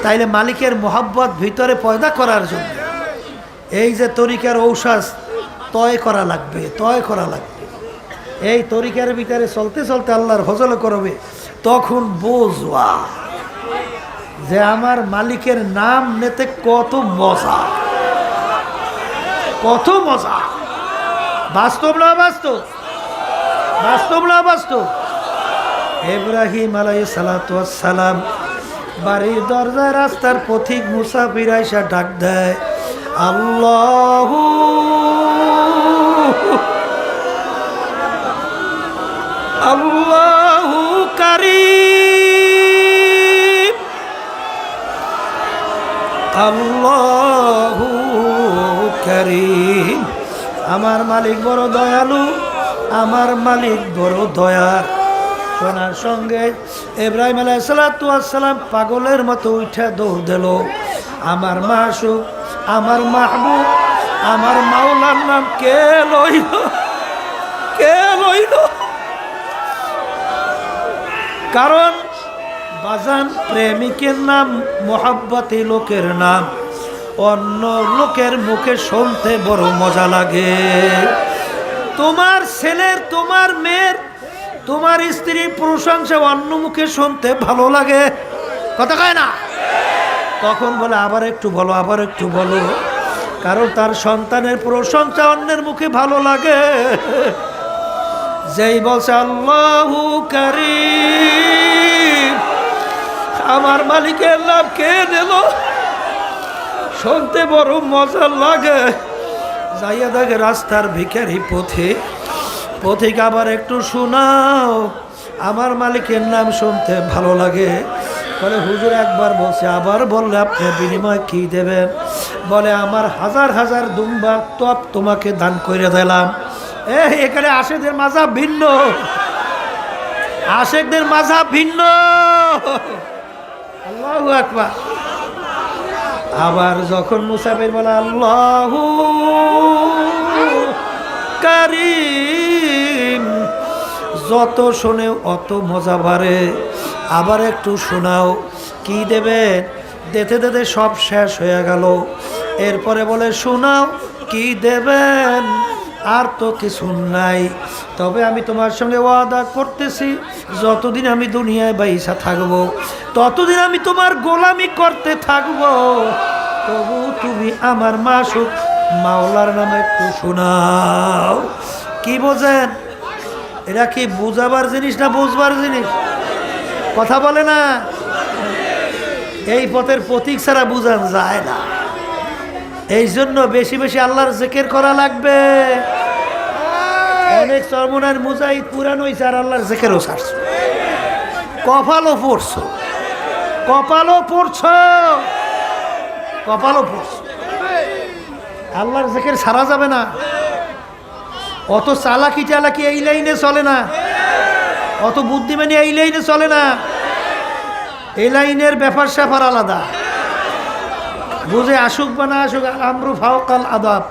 Speaker 1: তাইলে মালিকের মোহাব্বত ভিতরে পয়দা করার জন্য এই যে তরিকার ঔষধ তয় করা লাগবে, তয় করা লাগবে। এই তরিকার ভিতরে চলতে চলতে আল্লাহর ফজল করবে, তখন বুঝবা যে আমার মালিকের নাম নিতে কত মজা, কত মজা। বাস্তব না বাস্তব? বাস্তব না বাস্তব? ইব্রাহিম আলাইহিস সালাতু ওয়াস সালাম বাড়ির দরজায় রাস্তার পথিক মুসাফির আইসা ডাক দেয়, আল্লাহু আল্লাহু কারীম, আল্লাহু কারীম। আমার মালিক বড় দয়ালু, আমার মালিক বড় দয়ার। শোনার সঙ্গে ইব্রাহিম আলাইহিস সালাতু ওয়াস সালাম পাগলের মতো উঠে দৌড় দিল। আমার মাশূক, আমার মাহবুব, আমার মাওলার নাম কে লইল, কে লইল? কারণ বাজান প্রেমিকের নাম, মোহাব্বতি লোকের নাম অন্য লোকের মুখে শুনতে বড় মজা লাগে। তোমার ছেলের, তোমার মেয়ের, তোমার স্ত্রীর প্রশংসা অন্য মুখে শুনতে ভালো লাগে, কথা কয় না? তখন বলে আবার একটু বলো, আবার একটু বলো। কারণ তার সন্তানের প্রশংসা অন্যের মুখে ভালো লাগে। যেই বলছে আল্লাহু কারীম, আমার মালিকের নাম কে দিল, শুনতে বড় মজা লাগে। যাইয়া দেখে রাস্তার ভিখারি পথিক আবার একটু শোনাও, আমার মালিকের নাম শুনতে ভালো লাগে। বলে হুজুর একবার বলছে, আবার বললে আপনি বিনিময় কি দেবেন? বলে আমার হাজার হাজার দুম্বা তপ তোমাকে দান করে দিলাম। এখানে আশেকদের মাযহাব ভিন্ন, আশেকদের মাযহাব ভিন্ন। আল্লাহু আকবার। আবার যখন মুসাফির বলে আল্লাহু কারীম, যত শোনে অত মজা বাড়ে। আবার একটু শোনাও, কি দেবেন? দিতে দিতে সব শেষ হয়ে গেল। এরপরে বলে শোনাও, কি দেবেন? আর তো কিছু নাই। তবে আমি তোমার সঙ্গে ওয়াদা করতেছি, যতদিন আমি দুনিয়ায় বাইসা থাকবো ততদিন আমি তোমার গোলামি করতে থাকবো। তবু তুমি আমার মাসুক মাওলার নামে একটু শোনাও। কি বোঝেন? এটা কি বুঝাবার জিনিস না বুঝবার জিনিস? কথা বলে না। এই পথের প্রতীক ছাড়া বুঝান যায় না। এই জন্য বেশি বেশি আল্লাহর জিকির করা লাগবে। অনেক চরমনার মুজাহিদ পুরান হয়েছে আর আল্লাহর জিকিরও ছাড়ছো, কপালও পড়ছো, কপালও পড়ছো, কপালও পড়ছো। আল্লাহর জিকির ছাড়া যাবে না। অত চালাকি চালাকি এই লাইনে চলে না, অত বুদ্ধিমানি এই লাইনে চলে না। এই লাইনের ব্যাপার স্যাপার আলাদা। বুঝে আসুক বা না আসুক, আমরু ফাওকাল আদাব।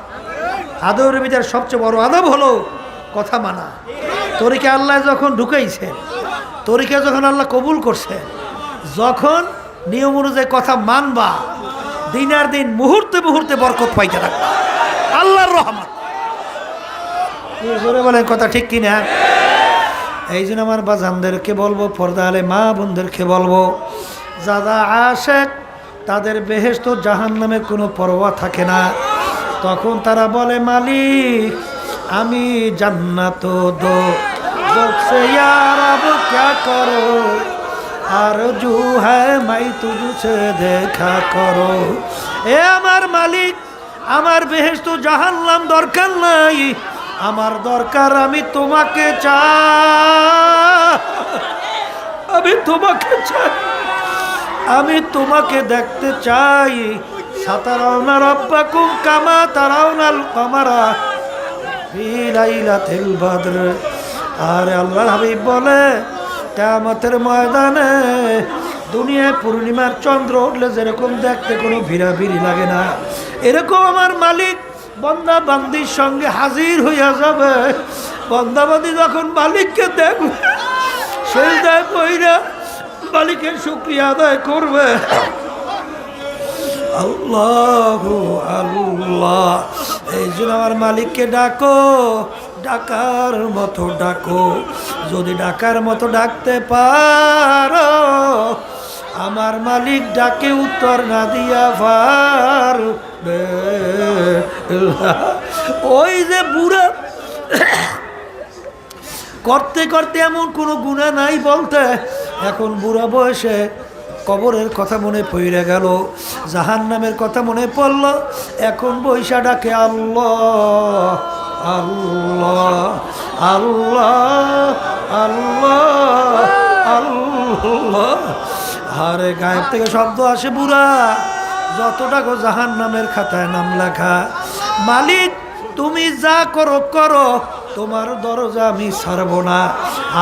Speaker 1: আদবের ভিতরে সবচেয়ে বড় আদব হলো কথা মানা। তরিকে আল্লাহ যখন ঢুকাইছেন, তরিকে যখন আল্লাহ কবুল করছেন, যখন নিয়ম অনুযায়ী কথা মানবা, দিনার দিন মুহূর্তে মুহূর্তে বরকত পাইতে থাকবা, আল্লাহর রহমত। জোরে বলেন কথা ঠিক কিনা? এই জন্য আমার বাজানদেরকে বলবো, পর্দা আলে মা বোনদেরকে বলবো, যারা আশেক তাদের বেহেশত জাহান্নামে কোনো পরোয়া থাকে না। তখন তারা বলে, মালিক আমি জান্নাত দো জোকসে ইয়ার আব ক্যা করো, আর জু হ্যায় মাই তুঝসে দেখা করো। এ আমার মালিক, আমার বেহেশত জাহান্নাম দরকার নাই, আমার দরকার আমি তোমাকে চাই, আমি তোমাকে চাই, আমি তোমাকে দেখতে চাই। সাতারাউনা রাব্বাকুম কামা তারাউনাল কমারা ফি লাইলাতিল বদর। আর আল্লাহর হাবিব বলে, কিয়ামতের ময়দানে দুনিয়ায় পূর্ণিমার চন্দ্র উঠলে যেরকম দেখতে কোনো ভিড়াভিড়ি লাগে না, এরকম আমার মালিক বন্দা বান্দির সঙ্গে হাজির হইয়া যাবে। বন্দা বান্দি যখন মালিককে দেখবে, সেজদায় পইরা মালিকের শুকরিয়া আদায় করবে। আল্লাহু আল্লাহ। এই জন্য আমার মালিককে ডাকো, ডাকার মতো ডাকো। যদি ডাকার মতো ডাকতে পারো, আমার মালিক ডাকে উত্তর না দিয়া পারবে। ওই যে বুড়া করতে করতে এমন কোনো গুনাহ নাই বলতে, এখন বুড়া বয়সে কবরের কথা মনে পড়ে গেল, জাহান্নামের কথা মনে পড়ল, এখন বৈশা ডাকে আল্লাহ আল্লাহ আল্লাহ আল্লাহ আল্লাহ। আরে গায়েব থেকে শব্দ আসে, বুড়া যতটা গো জাহান্নামের খাতায় নাম লেখা, মালিক তুমি যা করো করো, তোমার দরজা আমি ছাড়ব না।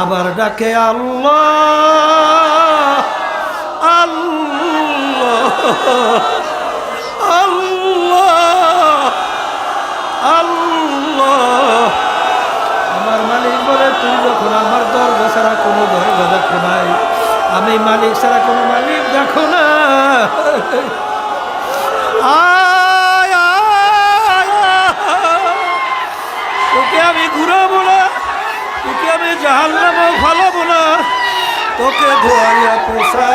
Speaker 1: আবার ডাকে আল্লাহ আল্লাহ আল্লাহ আল্লাহ। আমার মালিক বলে, তুই যখন আমার দরজা ছাড়া কোনো দরজা দেখো নাই, আমি মালিক ছাড়া কোনো মালিক দেখো না, তোকে আমি ঘুরাবো না, তোকে আমি জাহান্নামে ফালাবো না, তোকে ধোয়াইয়া পোষা